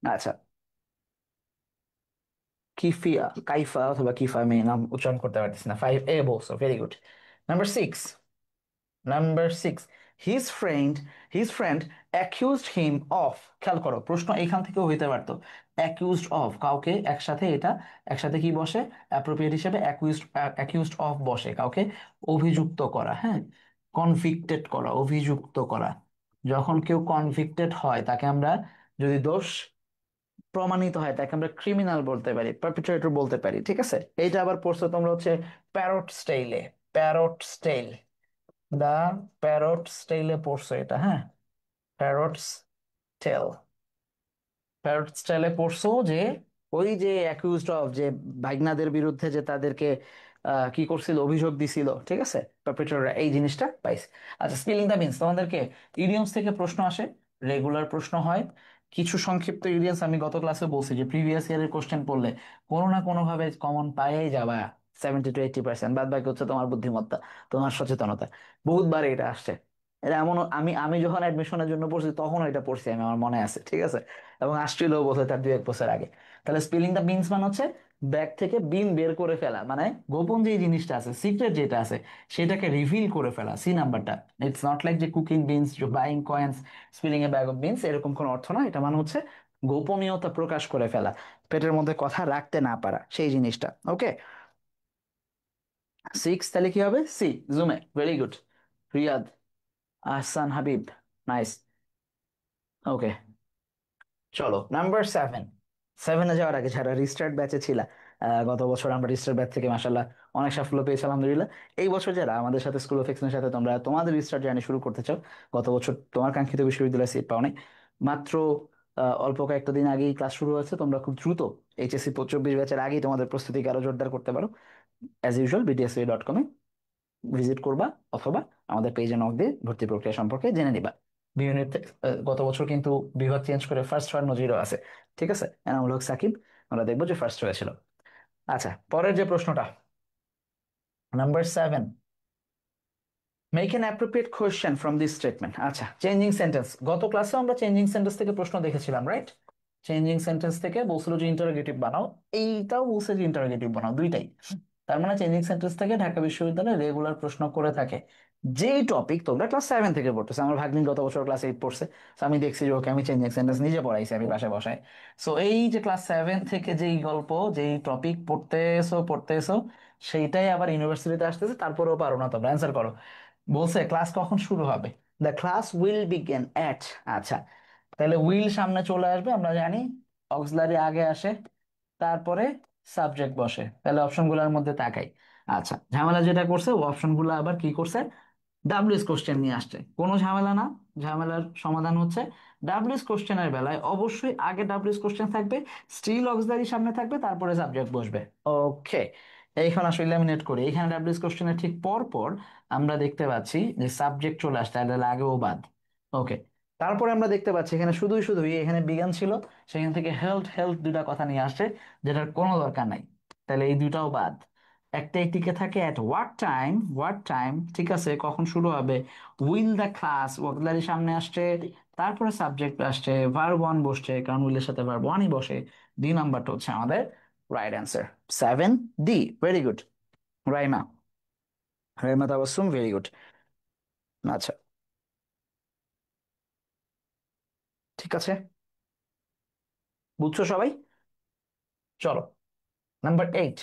আচ্ছা, কিফিয়া, কাইফা অথবা কিফা, আমি নাম উচ্চারণ করতে পারতেছি না। 5A বলছো, very good. Number 6, number 6, his friend, accused him of. খেয়াল করো, প্রশ্ন এখান থেকেও হইতে পারতো, অ্যাকিউজড অফ, কাউকে একসাথে, এটা একসাথে কি বসে, অ্যাপ্রোপ্রিয়েট হিসেবে অ্যাকিউজড, অ্যাকিউজড অফ বসে, কাউকে অভিযুক্ত করা, হ্যাঁ, কনভিক্টেড করা, অভিযুক্ত করা। যখন কেউ কনভিক্টেড হয় তাকে আমরা, যদি দোষ প্রমাণিত হয় তাকে আমরা ক্রিমিনাল বলতে পারি, পারপিট্রেটর বলতে পারি, ঠিক আছে। এইটা আবার পড়ছো তোমরা হচ্ছে প্যারট স্টাইলে, প্যারট স্টাইল, দা প্যারট স্টাইলে পড়ছো এটা, হ্যাঁ, প্যারট স্টাইল, প্যারট স্টাইলে পড়ছো যে ওই যে অ্যাকিউজড অফ, যে ভাইগনাদের বিরুদ্ধে যে তাদেরকে কি করছিল, অভিযোগ দিছিল, ঠিক আছে, পারপেট্রেটররা, এই জিনিসটা পাইছে। আচ্ছা, স্পিলিং দ্য মিনস, তোমাদেরকে ইডিয়মস থেকে প্রশ্ন আসে, রেগুলার প্রশ্ন হয়। কিছু সংক্ষিপ্ত ইডিয়মস আমি গত ক্লাসে বলছি যে প্রিভিয়াস ইয়ারের কোশ্চেন পড়লে কোনো না কোনো ভাবে কমন পাইয়াই যাবা, 70 to 80%। বাদ বাকি হচ্ছে তোমার বুদ্ধিমত্তা, তোমার সচেতনতা। বহুতবার এটা আসছে, এটা এমন, আমি যখন অ্যাডমিশনের জন্য পড়ছি তখন এটা পড়ছি আমি, আমার মনে আছে, ঠিক আছে। এবং আসছিল বোধহয় তার 2-1 বছর আগে। তাহলে স্পিলিং দ্য বিনস মানে হচ্ছে ব্যাগ থেকে বিন বের করে ফেলা, মানে গোপন যে জিনিসটা আছে, সিক্রেট যেটা আছে, সেটাকে রিভিল করে ফেলা। C নাম্বারটা, ইটস নট লাইক যে cooking beans, buying coins, spilling A bag of beans, এরকম কোন অর্থ না। এটা মানে হচ্ছে গোপনীয়তা প্রকাশ করে ফেলা, পেটের মধ্যে কথা রাখতে না পারা, সেই জিনিসটা। ওকে, 6 তাহলে কি হবে, সি, জুমে, very good. Riyad, Ahsan Habib, nice. Okay, চলো নাম্বার 7। 7-এ যাওয়ার আগে, যারা রিস্টার্ট ব্যাচে ছিল, গত বছর আমরা রিস্টার্ট ব্যাচ থেকে মাসাল্লাহ অনেক সাফল্য পেয়েছি আলহামদুলিল্লাহ। এই বছর যারা আমাদের সাথে স্কুল অফ এক্সেলেন্সের সাথে তোমরা তোমাদের রিস্টার্ট জার্নি শুরু করতে চাও, গত বছর তোমার কাঙ্ক্ষিত বিশ্ববিদ্যালয়ে সিট পাওনি, মাত্র অল্প কয়েকটা দিন আগেই ক্লাস শুরু হয়েছে, তোমরা খুব দ্রুত এইচএসসি 24 ব্যাচের আগেই তোমাদের প্রস্তুতিকে আরো জোরদার করতে পারো, অ্যাজ ইউজুয়াল bdsva.com এ। ভিজিট করবা, অথবা আমাদের পেজে নক দিয়ে ভর্তি প্রক্রিয়া সম্পর্কে জেনে নিবা। বিউনিট গত বছর কিন্তু বিভাগ চেঞ্জ করে ফার্স্ট হওয়ার নজিরও আছে। ঠিক আছে, এনামুল হক সাকিব, আমরা দেখবো যে ফার্স্ট হয়েছিল। আচ্ছা, পরের যে প্রশ্নটা, number 7, make N appropriate question from this statement. আচ্ছা, চেঞ্জিং সেন্টেন্স, গত ক্লাসে আমরা চেঞ্জিং সেন্টেন্স থেকে প্রশ্ন দেখেছিলাম, রাইট? চেঞ্জিং সেন্টেন্স থেকে বলছিল যে ইন্টারোগেটিভ বানাও, এইটাও বলছে যে ইন্টারোগেটিভ বানাও, দুইটাই। তার মানে চেঞ্জিং সেন্টেন্স থেকে ঢাকা বিশ্ববিদ্যালয়ে রেগুলার প্রশ্ন করে থাকে। যেই টপিক তোমরা ক্লাস 7 থেকে পড়তেছো, আমার ভাগ্নি গত বছর ক্লাস 8 পড়ছে, তো আমি দেখছি যে ওকে আমি চেঞ্জিং সেন্টেন্স নিজে পড়াইছি, আমি পাশে বসাই। সো এই যে ক্লাস 7 থেকে যেই গল্প, যেই টপিক পড়তেছো পড়তেছো, সেইটাই আবার ইউনিভার্সিটিতে আসতেছে, তারপরেও পারো না তোমরা, অ্যান্সার করো। বলছে ক্লাস কখন শুরু হবে, the class will begin at. আচ্ছা, তাহলে উইল সামনে চলে আসবে, আমরা জানি অক্সিলারি আগে আসে, তারপরে সাবজেক্ট বসে, তাহলে অপশনগুলোর মধ্যে তাকাই। আচ্ছা, ঝামেলা যেটা করছে ও অপশনগুলো আবার কি করছে, ডাব্লিউএস কোশ্চেন নিয়ে আসছে, কোনো ঝামেলা না। ঝামেলার সমাধান হচ্ছে, ডাব্লিউএস কোশ্চেনের বেলায় অবশ্যই আগে ডাব্লিউএস কোশ্চেন থাকবে, স্টিল অক্সিলারি সামনে থাকবে, তারপরে সাবজেক্ট বসবে। ওকে, এইখানে আসলে ইলামিনেট করি, এখানে ডাব্লিউএস কোশ্চেনের ঠিক পর পর আমরা দেখতে পাচ্ছি যে সাবজেক্ট চলে আসছে, তাহলে আগেও বাদ। ওকে, তারপরে আমরা দেখতে পাচ্ছি এখানে শুধুই শুধুই এখানে বিজ্ঞান ছিল, সেখান থেকে হেলথ হেলথ দুটা কথা নিয়ে আসছে, যেটার কোনো দরকার নাই, তাহলে এই দুটাও বাদ। একটাই টিকে থাকে, at what time, what time, ঠিক আছে, কখন শুরু হবে, উইল দ্য ক্লাস, ওয়াকদারি সামনে আসছে, তারপরে সাবজেক্ট আসছে, ভার্ব 1 বসছে, কারণ উইলের সাথে ভার্ব 1ই বসে। ডি নাম্বারটা হচ্ছে আমাদের right answer, 7D। Very good Raima, Raima Tabassum, very good. আচ্ছা, ঠিক আছে, বুঝছো সবাই? চলো, নাম্বার 8।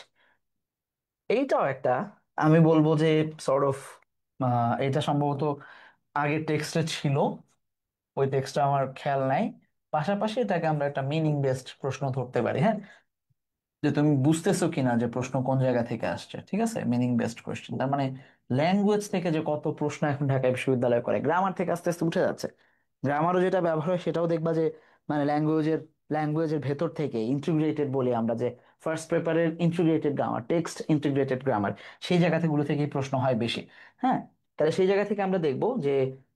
এইটাও একটা, আমি বলবো যে সর্ট অফ, এটা সম্ভবত আগের টেক্সটে ছিল, ওই টেক্সটটা আমার খেয়াল নাই। পাশাপাশি এটাকে আমরা একটা মিনিং বেসড প্রশ্ন ধরতে পারি, হ্যাঁ, যে তুমি বুঝতেছো কিনা যে প্রশ্ন কোন জায়গা থেকে আসছে। ঠিক আছে, মিনিং বেসড কোয়েশ্চেন, তার মানে ল্যাঙ্গুয়েজ থেকে যে কত প্রশ্ন এখন ঢাকা বিশ্ববিদ্যালয় করে, গ্রামার থেকে আস্তে আস্তে উঠে যাচ্ছে। গ্রামারও যেটা ব্যবহার হয় সেটাও দেখবা যে মানে ল্যাঙ্গুয়েজের ভেতর থেকে ইন্টিগ্রেটেড বলি আমরা, যে ফার্স্ট পেপারের integrated grammar, text integrated grammar, সেই জায়গাগুলো থেকেই প্রশ্ন হয় বেশি। হ্যাঁ, তাহলে সেই জায়গা থেকে আমরা দেখবো যে,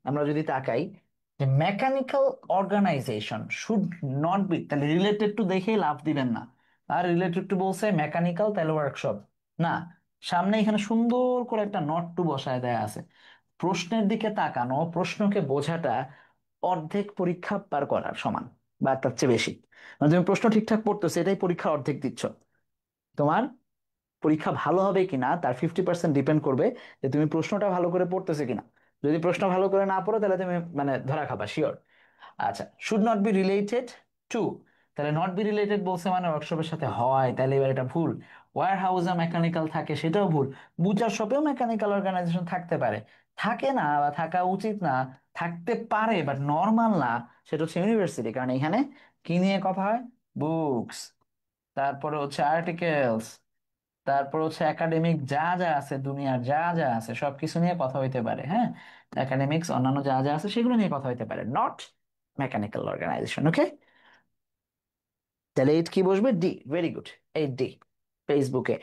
আমরা যদি তাকাই যে mechanical organization should not be, তাহলে রিলেটেড টু দেখেই লাভ দিবেন না। আর রিলেটেড টু বলছে মেকানিক্যাল, তাহলে ওয়ার্কশপ না, সামনে এখানে সুন্দর করে একটা নট টু বসায় দেয়া আছে। প্রশ্নের দিকে তাকানো, প্রশ্নকে বোঝাটা অর্ধেক পরীক্ষা পার করার সমান, বা তার চেয়ে বেশি। মানে তুমি প্রশ্ন ঠিকঠাক পড়তেছো, এটাই পরীক্ষার অর্ধেক দিচ্ছ। তোমার পরীক্ষা ভালো হবে কিনা তার 50% ডিপেন্ড করবে যে তুমি প্রশ্নটা ভালো করে পড়তেছো কিনা। যদি প্রশ্ন ভালো করে না পড়ো, তাহলে তুমি মানে ধরা খাবা শিওর। আচ্ছা, should not be related to, তাহলে নট বি রিলেটেড বলছে মানে ওয়ার্কশপের সাথে হয়, তাহলে এবার এটা ভুল। ওয়্যার হাউসে মেকানিক্যাল থাকে, সেটাও ভুল। বুচার শপেও মেকানিক্যাল অর্গানাইজেশন থাকতে পারে, থাকে না বা থাকা উচিত না, থাকতে পারে বাট নর্মাল না। সেটা হচ্ছে ইউনিভার্সিটি, কারণ এখানে কি নিয়ে কথা হয়, বুকস, তারপরে হচ্ছে আর্টিকেলস, তারপর হচ্ছে একাডেমিক যা যা আছে, দুনিয়ার যা যা আছে সবকিছু নিয়ে কথা হইতে পারে, হ্যাঁ, একাডেমিক্স অন্যান্য যা যা আছে সেগুলো নিয়ে কথা হইতে পারে, নট মেকানিক্যাল অর্গানাইজেশন। ওকে, তাহলে 8 কি বসবে, ডি। Very good, 8D। ফেসবুকে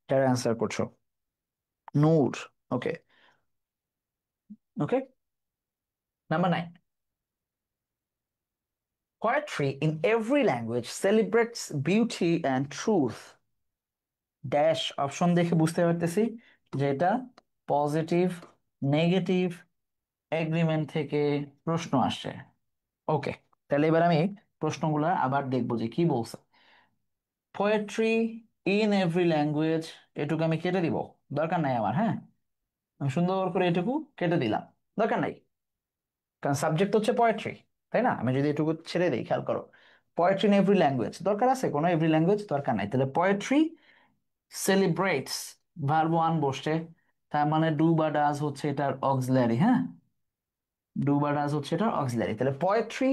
যারা অ্যান্সার করছো, Noor. Okay, okay, number 9, poetry in every language celebrates beauty and truth, dash option দেখে বুঝতে পারতেছি যে এটা পজিটিভ নেগেটিভ এগ্রিমেন্ট থেকে প্রশ্ন আসছে। ওকে, তাহলে এবার আমি প্রশ্নগুলো আবার দেখবো যে কি বলছে। পোয়েট্রি ইন এভরি ল্যাঙ্গুয়েজ, এটুকু আমি কেটে দিব, দরকার নাই আমার, হ্যাঁ, আমি সুন্দর করে এটুকু কেটে দিলাম, দরকার নাই, কারণ সাবজেক্ট হচ্ছে পোয়েট্রি, তাই না? আমি যদি এটুকু ছেড়ে দিই, খেয়াল করো, পোয়েট্রি ইন এভরি ল্যাঙ্গুয়েজ, দরকার আছে কোনো এভরি ল্যাঙ্গুয়েজ, দরকার নাই। তাহলে পোয়েট্রি সেলিব্রেটস, ভার্ব 1 বসছে, তার মানে ডু বা ডাজ হচ্ছে এটার অক্সিলারি, হ্যাঁ, ডু বা ডাজ হচ্ছে এটার অক্সিলারি, তাহলে poetry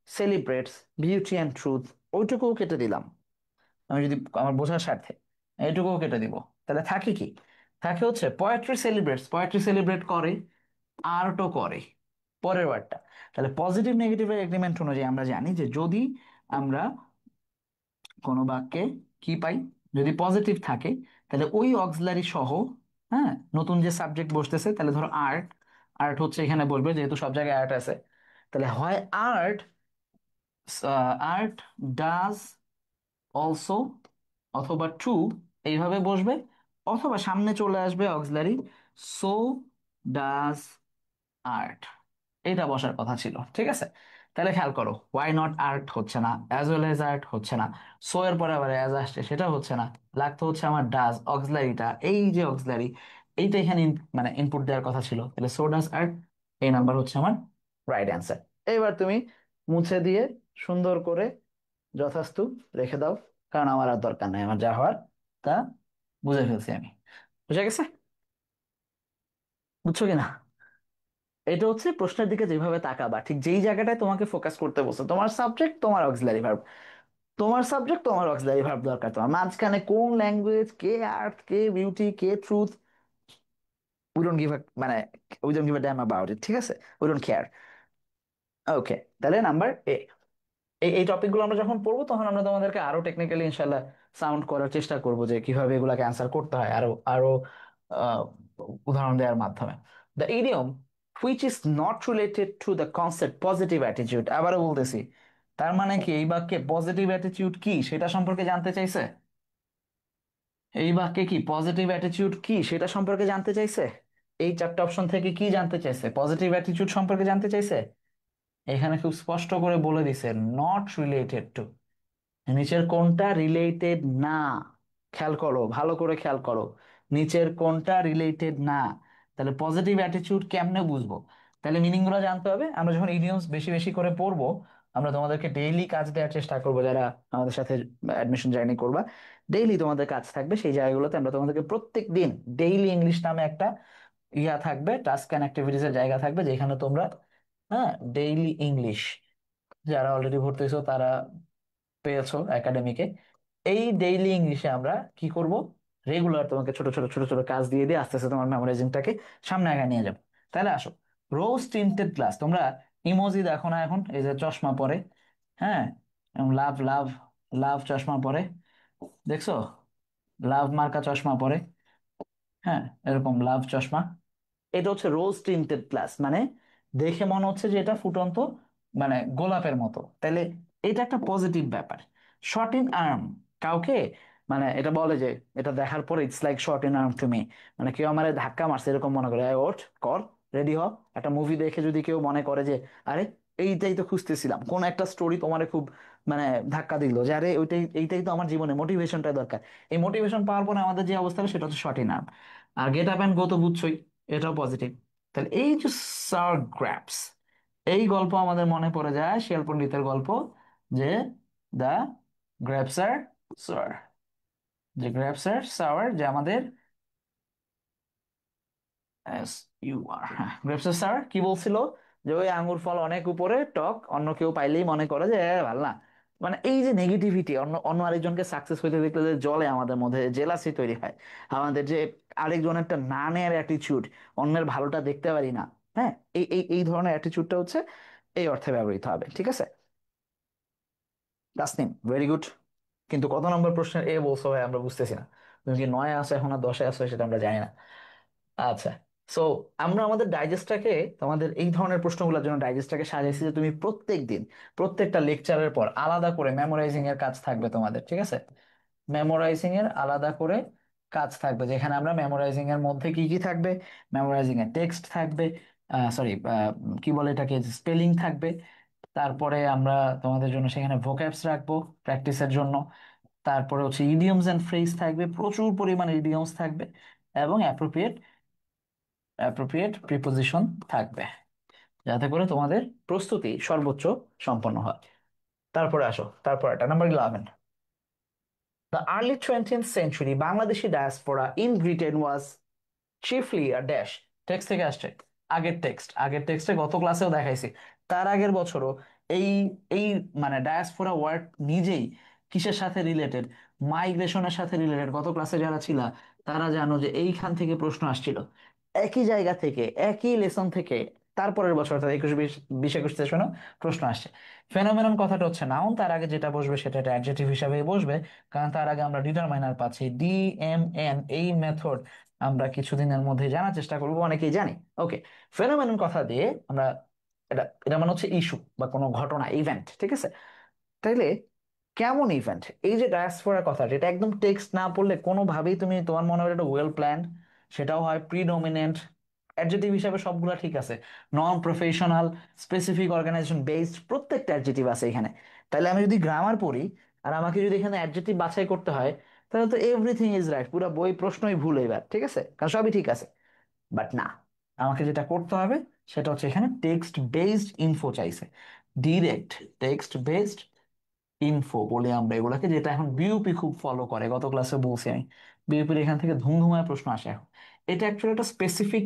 celebrates beauty and truth, ওইটুকুও কেটে দিলাম। আমি যদি আমার বোঝার স্বার্থে এইটুকুও কেটে দিব, তাহলে থাকে কি, থাকে হচ্ছে পোয়েট্রি সেলিব্রেটস, পোয়েট্রি সেলিব্রেট করে, আর্টও করে, পরের ওয়ার্ডটা। তাহলে পজিটিভ নেগেটিভের এগ্রিমেন্ট অনুযায়ী আমরা জানি যে যদি আমরা কোনো বাক্যে কি পাই, যদি পজিটিভ থাকে, তাহলে ওই অক্সিলারি সহ হ্যাঁ, নতুন যে সাবজেক্ট বসতেছে, তাহলে ধরো আর্ট, আর্ট হচ্ছে এখানে বলবে যেহেতু সব জায়গায় আর্ট আছে, তাহলে হয় আর্ট, আর্ট ডাজ অলসো, অথবা টু, এইভাবে বসবে, অথবা সামনে চলে আসবে অক্সিলারি, সো ডাজ আর্ট, এটা বসার কথা ছিল। ঠিক আছে, তাহলে খেয়াল করো, ওয়াই নট আর্ট হচ্ছে না, অ্যাজ ওয়েল এজ আর্ট হচ্ছে না, সো এর পরে আবার অ্যাজ আসছে সেটা হচ্ছে না, লাগতো হচ্ছে আমার ডাজ অক্সিলারিটা, এই যে অক্সিলারি, এইটা এখানে মানে ইনপুট দেওয়ার কথা ছিল, তাহলে সো ডাজ আর্ট, এই নাম্বার হচ্ছে আমার রাইট অ্যান্সার। এবার তুমি মুছে দিয়ে সুন্দর করে যথাস্তু রেখে দাও, কারণ আমার আর দরকার নাই, আমার যা হওয়ার তা বুঝে ফেলছি আমি। বুঝে গেছে? বুঝছো কিনা? এটা হচ্ছে প্রশ্নের দিকে যেভাবে তাকাবা, ঠিক যেই জায়গাটায় তোমাকে ফোকাস করতে বলছে, তোমার সাবজেক্ট তোমার অক্সিলারি ভার্ব, তোমার সাবজেক্ট তোমার অক্সিলারি ভার্ব দরকার, তোমার মাঝখানে কোন ল্যাঙ্গুয়েজ, কে আর্ট, কে বিউটি, কে truth, we don't give a, মানে we don't give a damn about it, ঠিক আছে, উই ডোন্ট কেয়ার। ওকে, তাহলে নাম্বার এ। এই এই টপিকগুলো আমরা যখন পড়বো তখন আমরা তোমাদেরকে আরো টেকনিক্যালি ইনশাল্লাহ সাউন্ড করার চেষ্টা করবো যে কিভাবে এগুলাকে অ্যান্সার করতে হয়, আরো আরো আহ, উদাহরণ দেওয়ার মাধ্যমে। The idiom which is not related to the concept positive attitude, আবারও বলতেছি, তার মানে কি এই বাক্যে পজিটিভ অ্যাটিটিউড কি সেটা সম্পর্কে জানতে চাইছে? এই বাক্যে কি পজিটিভ অ্যাটিটিউড কি সেটা সম্পর্কে জানতে চাইছে? এই চারটা অপশন থেকে কি জানতে চাইছে? পজিটিভ অ্যাটিটিউড সম্পর্কে জানতে চাইছে। এখানে খুব স্পষ্ট করে বলে দিছে নট রিলেটেড টু, নিচের কোনটা রিলেটেড না, খেয়াল করো, ভালো করে খেয়াল করো, নিচের কোনটা রিলেটেড না। তাহলে পজিটিভ অ্যাটিটিউড কেমনে বুঝবো? তাহলে মিনিং গুলো জানতে হবে। আমরা যখন ইডিয়মস বেশি বেশি করে পড়বো, আমরা তোমাদেরকে ডেইলি কাজ দেওয়ার চেষ্টা করবো, যারা আমাদের সাথে অ্যাডমিশন জার্নি করবা, ডেইলি তোমাদের কাজ থাকবে সেই জায়গাগুলোতে আমরা তোমাদেরকে প্রত্যেক দিন ডেইলি ইংলিশ নামে একটা ইয়া থাকবে, টাস্ক অ্যান্ড অ্যাক্টিভিটিস এর জায়গা থাকবে, যেখানে তোমরা, হ্যাঁ, ডেইলি ইংলিশ, যারা অলরেডি ভর্তি হয়েছো তারা পেয়েছো একাডেমিকে, এই ডেইলি ইংলিশে আমরা কি করব, রেগুলার তোমাকে ছোট ছোট ছোট ছোট কাজ দিয়ে দিয়ে আস্তে আস্তে তোমার মেমোরাইজিংটাকে সামনে আগে নিয়ে যাবো। তাহলে আসো, রোজ টিন্টেড গ্লাস, তোমরা ইমোজি দেখো না এখন, এই যে চশমা পরে, হ্যাঁ, লাভ লাভ, লাভ চশমা পরে, দেখছো, লাভ মার্কা চশমা পরে, হ্যাঁ, এরকম লাভ চশমা, এটা হচ্ছে রোজ টিন্টেড গ্লাস, মানে দেখে মনে হচ্ছে যে এটা ফুটন্ত, মানে গোলাপের মতো, তাহলে এটা একটা পজিটিভ ব্যাপার। শর্ট ইন আর্ম, কাউকে, মানে এটা বলে যে এটা দেখার পরে it's like short in arm to me, মানে কেউ আমার ধাক্কা মারছে এরকম মনে করে, ওঠ, কর, রেডি হ। একটা মুভি দেখে যদি কেউ মনে করে যে আরে এইটাই তো খুঁজতেছিলাম, কোন একটা স্টোরি তোমারে খুব মানে ধাক্কা দিল যে আরে ওইটাই, এইটাই তো আমার জীবনে মোটিভেশনটা দরকার, এই মোটিভেশন পাওয়ার পরে আমাদের যে অবস্থা হবে সেটা হচ্ছে শর্ট ইন আর্ম। আর গেট আপ অ্যান্ড গো তো বুঝছোই, এটাও পজিটিভ। তাহলে এই যে সার গ্র্যাপস, এই গল্প আমাদের মনে পড়ে যায় শিয়াল পণ্ডিতের গল্প, যে দ্য গ্র্যাপস আর সার, যে গ্র্যাপস আর সাওয়ার, যে আমাদের এস ইউ আর, হ্যাঁ, গ্রেপস আর সাওয়ার কি বলছিল, যে ওই আঙ্গুর ফল অনেক উপরে টক, অন্য কেউ পাইলেই মনে করে যে ভাল না, মানে এই যে নেগেটিভিটি, অন্য অন্য আরেকজনকে সাকসেস হইতে দেখলে যে জলে আমাদের মধ্যে জেলাসি তৈরি হয়, আমাদের যে আরেকজনেরটা না নেয়ার অ্যাটিচিউড, অন্যের ভালোটা দেখতে পারি না, হ্যাঁ, এই এই এই ধরনের অ্যাটিচিউডটা হচ্ছে এই অর্থে ব্যবহৃত হবে। ঠিক আছে, তাসনিম, ভেরি গুড। কিন্তু কত নম্বর প্রশ্নের এ বলছো ভাই আমরা বুঝতেছি না, তুমি কি 9-এ আছো এখন, আর 10-এ আছো সেটা আমরা জানি না। আচ্ছা, সো আমরা আমাদের ডাইজেস্টটাকে, তোমাদের এই ধরনের প্রশ্নগুলোর জন্য ডাইজেস্টটাকে সাজাইছি যে তুমি প্রত্যেক দিন প্রত্যেকটা লেকচারের পর আলাদা করে মেমোরাইজিং এর কাজ থাকবে তোমাদের, ঠিক আছে, মেমোরাইজিং এর আলাদা করে কাজ থাকবে, যেখানে আমরা মেমোরাইজিং এর মধ্যে কি কি থাকবে, মেমোরাইজিং এর টেক্সট থাকবে, সরি, কি বলে এটাকে, স্পেলিং থাকবে, তারপরে আমরা তোমাদের জন্য সেখানে ভোক্যাবস রাখবো প্র্যাকটিসের জন্য, তারপরে হচ্ছে ইডিয়মস এন্ড ফ্রেজ থাকবে, প্রচুর পরিমাণে ইডিয়মস থাকবে, এবং অ্যাপ্রোপ্রিয়েট অ্যাপ্রোপ্রিয়েট প্রিপোজিশন থাকবে, যাতে করে তোমাদের প্রস্তুতি সর্বোচ্চ সম্পন্ন হয়। তারপরে আসো, তারপর এটা number 11, the early 20th century Bangladeshi diaspora in Britain was chiefly a dash, text থেকে আসছে, আগের টেক্সট, আগের টেক্সটে গত ক্লাসেও দেখাইছি, তার আগের বছরও এই এই মানে ডায়াসপোরা ওয়ার্ড নিজেই কিসের সাথে রিলেটেড, মাইগ্রেশনের সাথে রিলেটেড, গত ক্লাসে যারা ছিল তারা জানো যে এইখান থেকে প্রশ্ন আসছিল, একই জায়গা থেকে, একই লেসন থেকে, তারপরের বছর অর্থাৎ 21-22 সেশনে প্রশ্ন আসছে। ফেনোমেনন কথাটা হচ্ছে নাউন, তার আগে যেটা বসবে সেটা একটা অ্যাডজেক্টিভ হিসাবে বসবে, কারণ তার আগে আমরা ডিটারমাইনার পাচ্ছি, DMN, এই মেথড আমরা কিছুদিনের মধ্যে জানার চেষ্টা করবো, অনেকেই জানি। ওকে, ফেনোমেনন কথা দিয়ে আমরা, এটা এটা মানে হচ্ছে ইস্যু বা কোনো ঘটনা, ইভেন্ট, ঠিক আছে? তাইলে কেমন ইভেন্ট? এই যে ডায়াসপোরার কথা, যেটা একদম টেক্সট না পড়লে কোনোভাবেই তুমি, তোমার মনে হয় এটা ওয়েল প্ল্যান্ড, সেটাও হয় প্রিডমিনেন্ট, অ্যাডজেক্টিভ হিসাবে সবগুলা ঠিক আছে, non professional, specific organization based, প্রত্যেকটা অ্যাডজেক্টিভ আছে এখানে। তাহলে আমি যদি গ্রামার পড়ি আর আমাকে যদি এখানে অ্যাডজেক্টিভ বাছাই করতে হয়, তাহলে তো এভরিথিং ইজ রাইট, পুরো বই প্রশ্নই ভুল এবার, ঠিক আছে, কারণ সবই ঠিক আছে। বাট না, আমাকে যেটা করতে হবে সেটা হচ্ছে এখানে টেক্সট বেসড ইনফো চাইছে, ডিরেক্ট টেক্সট বেসড ইনফো বলে আমরা এগুলাকে, যেটা এখন বিউপি খুব ফলো করে, গত ক্লাসে বলছি আমি। বিউপির এখান থেকে ধুমধুমায় প্রশ্ন আসে এখন। এটা অ্যাকচুয়ালি একটা স্পেসিফিক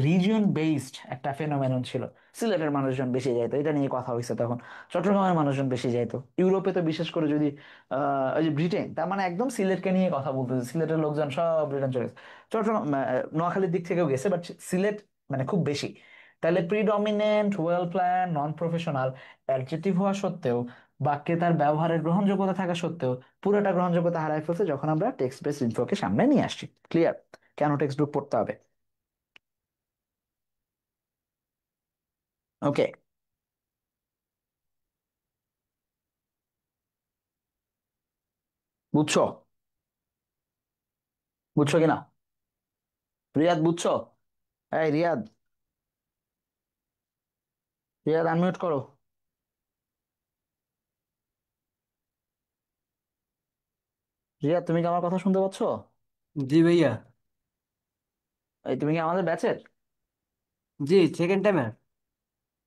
রিজিয়ন বেসড একটা ফেনোমেনন ছিল। সিলেটের মানুষজন বেশি যাইতো, এটা নিয়ে কথা হয়েছে তখন। চট্টগ্রামের মানুষজন বেশি যাইতো, ইউরোপে তো বিশেষ করে যদি ওই যে ব্রিটেন, তার মানে একদম সিলেটকে নিয়ে কথা বলতেছে, সিলেটের লোকজন সব ব্রিটেন চলে গেছে। চট্টগ্রাম নোয়াখালীর দিক থেকেও গেছে, বাট সিলেট মানে খুব বেশি। তাহলে predominant, well plan, non professional adjective হওয়া সত্ত্বেও, বাক্যে তার ব্যবহারের গ্রহণযোগ্যতা থাকা সত্ত্বেও, পুরোটা গ্রহণযোগ্যতা হারায় ফেলছে যখন আমরা টেক্সট বেস ইনফোকে সামনে নিয়ে আসছি। ক্লিয়ার? কেন টেক্সট বুক পড়তে হবে? ওকে, বুঝছো? বুঝছো কিনা? রিয়াদ, বুঝছো? এই রিয়াদ, রিয়াদ আনমিউট করো। রিয়াদ, তুমি কি আমার কথা শুনতে পাচ্ছো?
জি ভাইয়া।
এই তুমি কি আমাদের ব্যাচের?
জি, সেকেন্ড টাইম।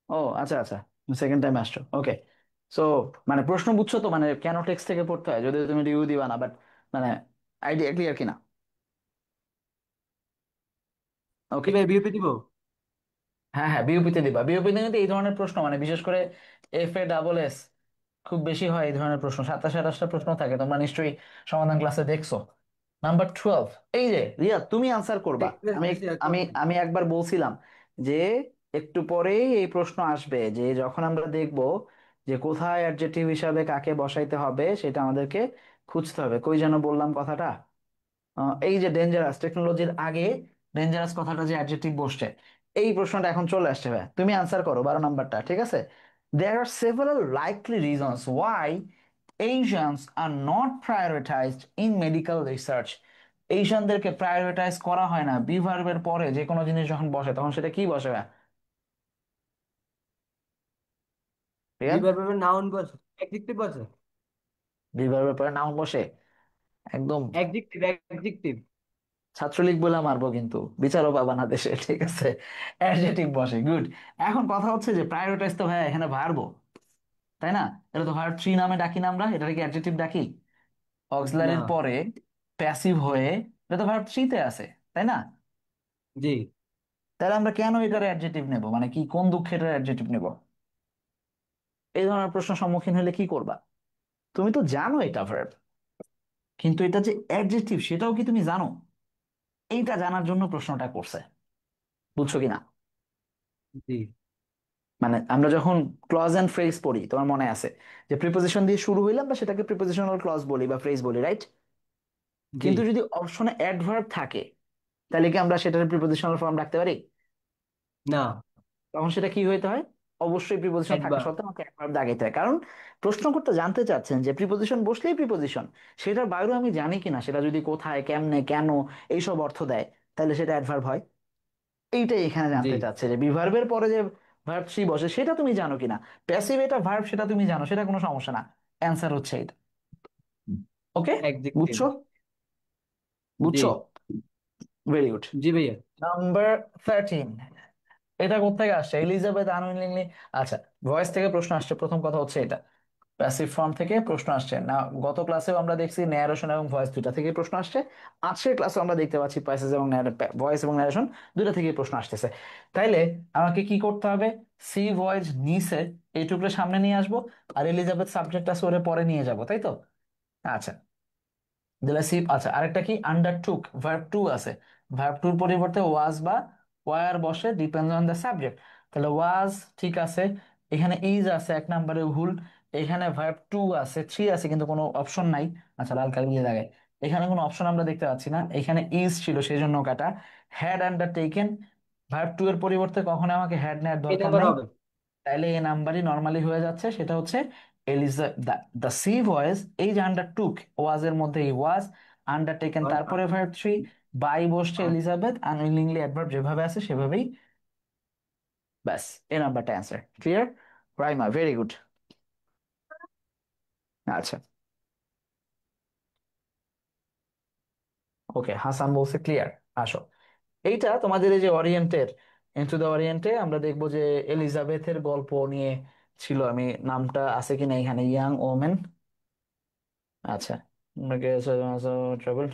ও আচ্ছা আচ্ছা, সেকেন্ড টাইম আসছো, ওকে। সো মানে প্রশ্ন বুঝছো তো, মানে কেন টেক্সট থেকে পড়তে হয়, যদিও তুমি রিভিউ দিবা না, বাট মানে আইডিয়া ক্লিয়ার কিনা?
জি
ওকে।
ভাই, বিউপি দিব।
হ্যাঁ হ্যাঁ, বিউপিতে দিবা। বিউপিতে কিন্তু এই ধরনের প্রশ্ন, মানে বিশেষ করে FA, AA খুব বেশি হয় এই ধরনের প্রশ্ন, 27-28টা প্রশ্ন থাকে, তোমরা নিশ্চয়ই সমাধান ক্লাসে দেখছো। নাম্বার 12, এই যে রিয়া, তুমি আনসার করবা।
দেখতে
আমি
আসতেছি
আমি
এখন।
আমি একবার বলছিলাম যে একটু পরেই এই প্রশ্ন আসবে, যে যখন আমরা দেখব যে কোথায় অ্যাডজেক্টিভ হিসাবে কাকে বসাইতে হবে, সেটা আমাদেরকে খুঁজতে হবে। কই যেন বললাম কথাটা, এই যে ডেঞ্জারাস, টেকনোলজির আগে ডেঞ্জারাস কথাটা যে অ্যাডজেক্টিভ বসছে, এই প্রশ্নটা এখন চলে আসছে ভাই, তুমি আনসার করো 12 নাম্বারটা, ঠিক আছে? There are several likely reasons why Asians are not prioritized in medical research. এশিয়ানদেরকে প্রায়োরিটাইজ করা হয় না বিভার্বের পরে, যে কোনো জিনিস যখন বসে তখন সেটা কি বসে ভাই? রিয়াদ,
বিবার পাবেন নাউন বসে, অ্যাডজেক্টিভ বসে।
বিভার্বের পরে নাউন বসে, একদম
অ্যাডজেক্টিভ অ্যাডজেক্টিভ।
ছাত্রলীগ বলে মারবো কিন্তু, বিচারও পাবা না দেশে, ঠিক আছে? অ্যাডজেক্টিভ বসে, গুড। এখন কথা হচ্ছে যে প্রায়োরিটাইজ তো ভাই এখানে ভার্ব, তাই না? এটা তো ভার্ব 3 নামে ডাকি না আমরা, এটা কি অ্যাডজেক্টিভ ডাকি?
না।
অক্সিলারির পরে প্যাসিভ হয়ে, এটা তো ভার্ব 3-তে আছে, তাই না?
জি।
তাহলে আমরা কেন এটার অ্যাডজেক্টিভ নেব, মানে কি, কোন দুঃখে এটার অ্যাডজেক্টিভ নেব? এই ধরনের প্রশ্ন সম্মুখীন হলে কি করবা? তুমি তো জানো এটা ভার্ব, কিন্তু এটা যে অ্যাডজেক্টিভ সেটাও কি তুমি জানো? এইটা জানার জন্য প্রশ্নটা করছে, বুঝছো কিনা?
জি।
মানে আমরা যখন ক্লজ এন্ড ফ্রেজ পড়ি, তোমার মনে আছে যে প্রিপোজিশন দিয়ে শুরু হইলাম বা সেটাকে প্রিপোজিশনাল ক্লজ বলি বা ফ্রেজ বলি, রাইট?
জি।
কিন্তু যদি অপশনে অ্যাডভার্ব থাকে, তাহলে কি আমরা সেটার প্রিপোজিশনাল ফর্ম রাখতে পারি?
না।
তখন সেটা কি হইতে হয়? অবশ্যই প্রিপোজিশন থাকা
একবার।
সত্ত্বেও আমাকে অ্যাডভার্ব দাগাইতে হয়, কারণ প্রশ্নকর্তা জানতে চাচ্ছেন যে প্রিপোজিশন বসলেই প্রিপোজিশন, সেটার বাইরেও আমি জানি কিনা, সেটা যদি কোথায়, কেমনে, কেন, এইসব অর্থ দেয়, তাহলে সেটা অ্যাডভার্ব হয়। এইটাই এখানে
জি।
জানতে চাচ্ছে, যে বিভার্বের পরে যে ভার্ব 3 বসে সেটা তুমি জানো কিনা। প্যাসিভ এটা ভার্ব, সেটা তুমি জানো, সেটা কোনো সমস্যা না। অ্যান্সার হচ্ছে এটা। ওকে,
অ্যাডজেক্টিভ।
বুঝছো?
জি।
বুঝছো? Very good.
জি ভাইয়া।
নাম্বার 13, এটা কোত্থেকে আসছে? এলিজাবেথ আনউইলিংলি, আচ্ছা, ভয়েস থেকে প্রশ্ন আসছে, প্রথম কথা হচ্ছে এটা প্যাসিভ ফর্ম থেকে প্রশ্ন আসছে না। গত ক্লাসেও আমরা দেখছি ন্যারেশন এবং ভয়েস দুইটা থেকে প্রশ্ন আসছে। আজকের ক্লাসে আমরা দেখতে পাচ্ছি প্যাসেজ এবং ভয়েস এবং ন্যারেশন দুইটা থেকে প্রশ্ন আসতেছে। তাইলে আমাকে কি করতে হবে? সি ভয়েস নিচে, এইটুকুর সামনে নিয়ে আসবো, আর এলিজাবেথ সাবজেক্ট আছে ওরে পরে নিয়ে যাব, তাই তো? আচ্ছা, দিলে সি। আচ্ছা, আরেকটা কি, আন্ডারটুক, ভার্ব 2 আছে, ভার্ব 2-র পরিবর্তে ওয়াজ বা ওয়ার বসে, ডিপেন্ডস অন দ্য সাবজেক্ট। তাহলে ওয়াজ ঠিক আছে, এখানে ইজ আছে, 1 নম্বরে ভুল। এখানে ভার্ব 2 আছে, 3 আছে কিন্তু কোনো অপশন নাই। আচ্ছা, লাল কালি দিয়ে দেখায়, এখানে কোনো অপশন আমরা দেখতে পাচ্ছি না, এখানে ইজ ছিল সেই জন্য কাটা। হ্যাড আন্ডারটেকেন, ভার্ব টু এর পরিবর্তে কখনো আমাকে হ্যাড নেওয়ার
এই
দরকার
নাম্বার
নাই।
হবে।
তাইলে এই নাম্বারই নর্মালি হয়ে যাচ্ছে, সেটা হচ্ছে এলিজা। দ্য সি ভয়েস, এই যে আন্ডারটুক, ওয়াজ এর মধ্যে এই ওয়াজ, আন্ডারটেকেন তারপরে ভার্ব থ্রি, বাই বসছে এলিজাবেথ, আনউইলিংলি অ্যাডভার্ব যেভাবে আছে সেভাবেই। ব্যাস, এই নাম্বারটা answer. Clear? Raima, very good. আচ্ছা, ওকে, হাসান বলছে ক্লিয়ার। আসো, এইটা তোমাদের এই যে ওরিয়েন্টের, ইনটু দ্য ওরিয়েন্টে আমরা দেখবো যে এলিজাবেথের গল্প নিয়ে ছিল। আমি নামটা আছে কিনা এখানে, ইয়াং ওমেন। আচ্ছা, ট্রাভেল,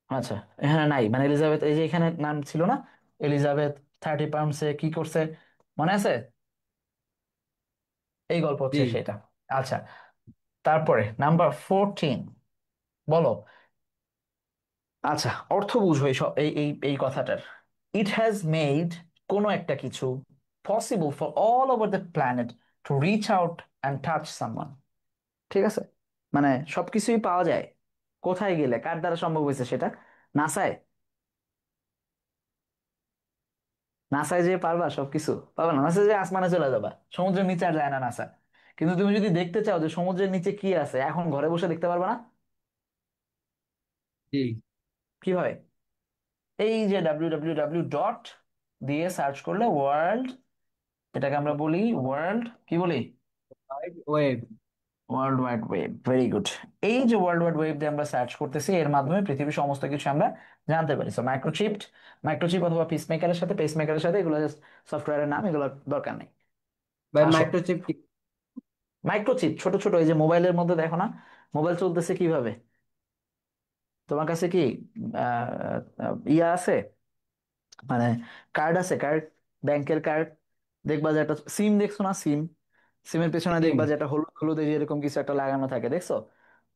আচ্ছা এখানে নাই, মানে এলিজাবেথ এই যে এখানে নাম ছিল না, এলিজাবেথ 30 পাউন্ডসে কি করছে, মনে আছে? এই গল্প
জি।
হচ্ছে সেটা। আচ্ছা, তারপরে নাম্বার 14, বলো। আচ্ছা, অর্থ বুঝো এই এই কথাটার। ইট হ্যাজ মেড, কোনো একটা কিছু, possible for all over the planet to reach out and touch someone. ঠিক আছে, মানে সবকিছুই পাওয়া যায়, কোথায় গেলে কার দ্বারা সম্ভব হয়েছে সেটা? নাসায়। নাসায় যে পারবা সবকিছু? পারবা না, নাসায় যে আসমানে চলে যাবা, সমুদ্রের নিচে আর যায় না নাসা। কিন্তু তুমি যদি দেখতে চাও যে সমুদ্রের নিচে কি আছে, এখন ঘরে বসে দেখতে পারবা না?
জি।
কিভাবে? এই যে www. দিয়ে সার্চ করলে ওয়ার্ল্ড, এটাকে আমরা বলি ওয়ার্ল্ড, কি বলি?
Web.
World wide web, very good. এই যে ওয়ার্ল্ড ওয়াইড ওয়েব দিয়ে আমরা সার্চ করতেছি, এর মাধ্যমে পৃথিবীর সমস্ত কিছু আমরা জানতে পারি। সো মাইক্রোচিপ, মাইক্রোচিপ অথবা পিসমেকারের সাথে, পেসমেকারের সাথে, এগুলো জাস্ট সফটওয়্যারের নাম, এগুলো দরকার নেই।
ভাই
আসো,
মাইক্রোচিপ কি?
মাইক্রোচিপ ছোট ছোট, এই যে মোবাইলের মধ্যে দেখো না, মোবাইল চলতেছে কিভাবে? তোমার কাছে কি ইয়া আছে, মানে কার্ড আছে, কার্ড, ব্যাংকের কার্ড, দেখবা যে একটা সিম, দেখছো না সিম? সিমের পেছনে
টিম।
দেখবা যে একটা হলুদ হলুদ এই যে এরকম কিছু একটা লাগানো থাকে, দেখছো?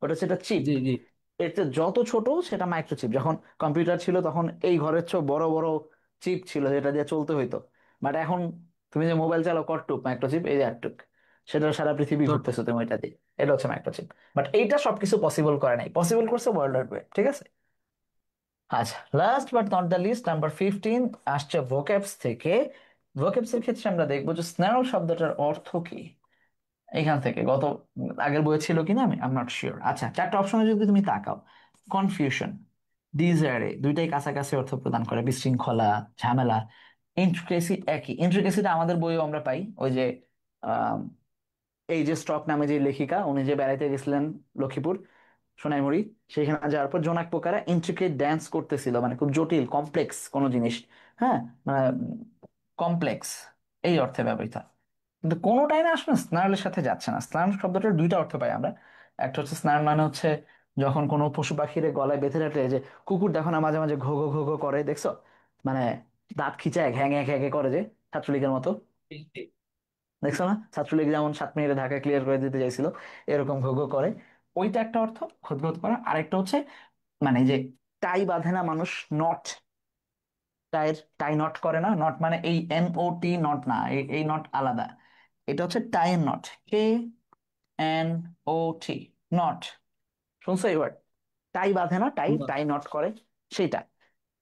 ওটা হচ্ছে একটা চিপ।
জি জি।
এতে যত ছোট সেটা মাইক্রোচিপ। যখন কম্পিউটার ছিল তখন এই ঘরের চেয়ে বড় বড় চিপ ছিল যেটা দিয়ে চলতে হইতো। বাট এখন তুমি যে মোবাইল চালাও কটটুক মাইক্রোচিপ, এই যে একটুক, সেটা সারা পৃথিবী
ছোট।
ঘুরতেছো তুমি ওইটা দিয়ে। এটা হচ্ছে মাইক্রোচিপ। বাট এইটা সবকিছু পসিবল করে নাই, পসিবল করছে ওয়ার্ল্ড ওয়াইড ওয়েব। ঠিক আছে। আচ্ছা, last but not the list, number 15 আসছে ভোক্যাবস থেকে। ভোক্যাবস এর ক্ষেত্রে আমরা দেখবো যে স্ন্যারল শব্দটার অর্থ কি। এখান থেকে গত আগের বইয়ে ছিল কিনা আমি আম নট শিওর। আচ্ছা, চারটা অপশনে যদি তুমি তাকাও, কনফিউশন, ডিজায়ারে, দুইটাই কাছাকাছি অর্থ প্রদান করে, বিশৃঙ্খলা, ঝামেলা। ইন্ট্রিকেসি একই, ইন্ট্রিকেসিটা আমাদের বইও আমরা পাই, ওই যে এই যে স্টক নামে যে লেখিকা, উনি যে বেড়াইতে গেছিলেন লক্ষ্মীপুর, সোনাইমুড়ি, সেখানে যাওয়ার পর জোনাক পোকারা ইন্ট্রিকেট ড্যান্স করতেছিল, মানে খুব জটিল কমপ্লেক্স কোনো জিনিস। হ্যাঁ, মানে কমপ্লেক্স, এই অর্থে ব্যবহৃত। কিন্তু কোনোটাই না আসলে স্নার্লের সাথে যাচ্ছে না। স্নান শব্দটার দুইটা অর্থ পাই আমরা। একটা হচ্ছে স্নান মানে হচ্ছে যখন কোনো পশু পাখির গলায় বেঁধে রাখলে, যে কুকুর দেখো না মাঝে মাঝে ঘো ঘো ঘো ঘো করে, দেখছো? মানে দাঁত খিচায় ঘ্যাং ঘ্যাং ঘ্যাং করে, যে ছাত্রলীগের মতো, দেখছো না? ছাত্রলীগ যেমন 7 মিনিটে ঢাকা ক্লিয়ার করে দিতে চাইছিল, এরকম ঘো ঘো করে। ওইটা একটা অর্থ, খোদগোদ করা। আরেকটা হচ্ছে মানে যে টাই বাঁধে না মানুষ, নট, টাইয়ের টাই নট করে না, নট মানে এই NOT নট না, এই নট আলাদা। এটা হচ্ছে টাই নট, KNOT, নট। শুনছো এবার? টাই বাঁধে না, টাই টাই নট করে, সেইটা।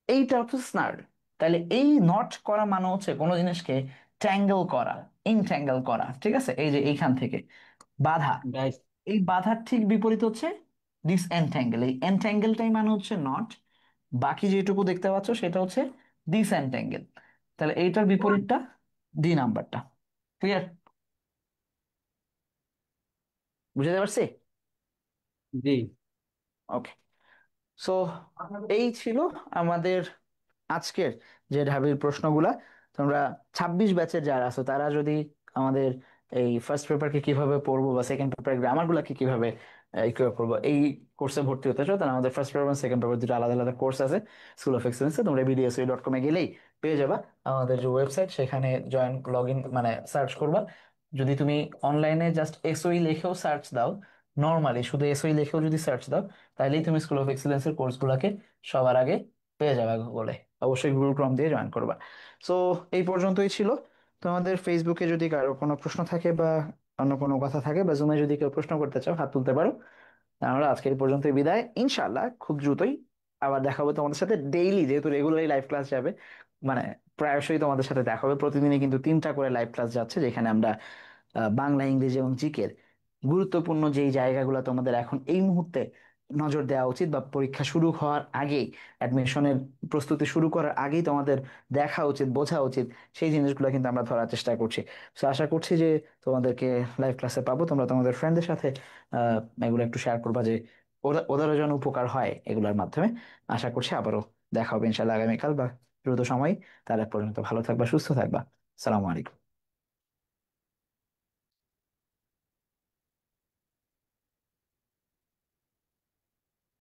এইটা হচ্ছে স্নার্ড। তাহলে এই নট করা মানে হচ্ছে কোনো জিনিসকে ট্যাঙ্গেল করা, ইনট্যাঙ্গেল করা। ঠিক আছে, এই যে এইখান থেকে বাধা।
গাইস।
এই বাধার ঠিক বিপরীত হচ্ছে ডিসএনট্যাঙ্গেল। এই এনট্যাঙ্গেলটাই মানে হচ্ছে নট, বাকি যেটুকু দেখতে পাচ্ছ সেটা হচ্ছে ডিসএনট্যাঙ্গেল। তাহলে এইটার বিপরীতটা ডি নাম্বারটা। ক্লিয়ার? বুঝতে পারছি?
জি।
ওকে। সো এই ছিল আমাদের আজকের যে ঢাবির প্রশ্নগুলা। তোমরা 26 ব্যাচের যারা আছো, তারা যদি আমাদের এই ফার্স্ট পেপারকে কিভাবে পড়বো বা সেকেন্ড পেপার গ্রামার গুলাকে কিভাবে কিভাবে পড়বো, এই কোর্সে ভর্তি হতে চাও, তাহলে আমাদের ফার্স্ট পেপার এবং সেকেন্ড পেপার দুটো আলাদা আলাদা কোর্স আছে স্কুল অফ এক্সেলেন্সে। তোমরা bdsui.com গেলেই পেয়ে যাবা আমাদের যে ওয়েবসাইট, সেখানে জয়েন, লগ ইন, মানে সার্চ করবা। যদি তুমি অনলাইনে জাস্ট এসওই লিখেও সার্চ দাও, নর্মালি শুধু এসওই লিখেও যদি সার্চ দাও, তাহলেই তুমি স্কুল অফ এক্সেলেন্সের কোর্সগুলোকে সবার আগে পেয়ে যাবে গুগলে। অবশ্যই গুগল ক্রোম দিয়ে জয়েন করবা। সো এই পর্যন্তই ছিল। তোমাদের ফেসবুকে যদি কারো কোনো প্রশ্ন থাকে বা অন্য কোনো কথা থাকে, বা জুমে যদি কেউ প্রশ্ন করতে চাও, হাত তুলতে পারো। আমরা আজকে এই পর্যন্তই বিদায়, ইনশাআল্লাহ খুব দ্রুতই আবার দেখা হবে তোমাদের সাথে ডেইলি, যেহেতু রেগুলারই লাইভ ক্লাস যাবে, মানে প্রায়শই তোমাদের সাথে দেখা হবে। প্রতিদিনই কিন্তু 3টা করে লাইভ ক্লাস যাচ্ছে, যেখানে আমরা বাংলা, ইংরেজি এবং জিকের গুরুত্বপূর্ণ যেই জায়গাগুলো তোমাদের এখন এই মুহূর্তে নজর দেওয়া উচিত, বা পরীক্ষা শুরু হওয়ার আগেই, অ্যাডমিশনের প্রস্তুতি শুরু করার আগেই তোমাদের দেখা উচিত, বোঝা উচিত, সেই জিনিসগুলো কিন্তু আমরা ধরার চেষ্টা করছি। তো আশা করছি যে তোমাদেরকে লাইভ ক্লাসে পাবো, তোমরা তোমাদের ফ্রেন্ডদের সাথে এগুলো একটু শেয়ার করবা, যে ওদেরও যেন উপকার হয় এগুলোর মাধ্যমে। আশা করছি আবারও দেখা হবে ইনশাল্লাহ আগামীকাল বা দ্রুত সময়। তার এক পর্যন্ত ভালো থাকবা, সুস্থ থাকবা। সালামু আলাইকুম।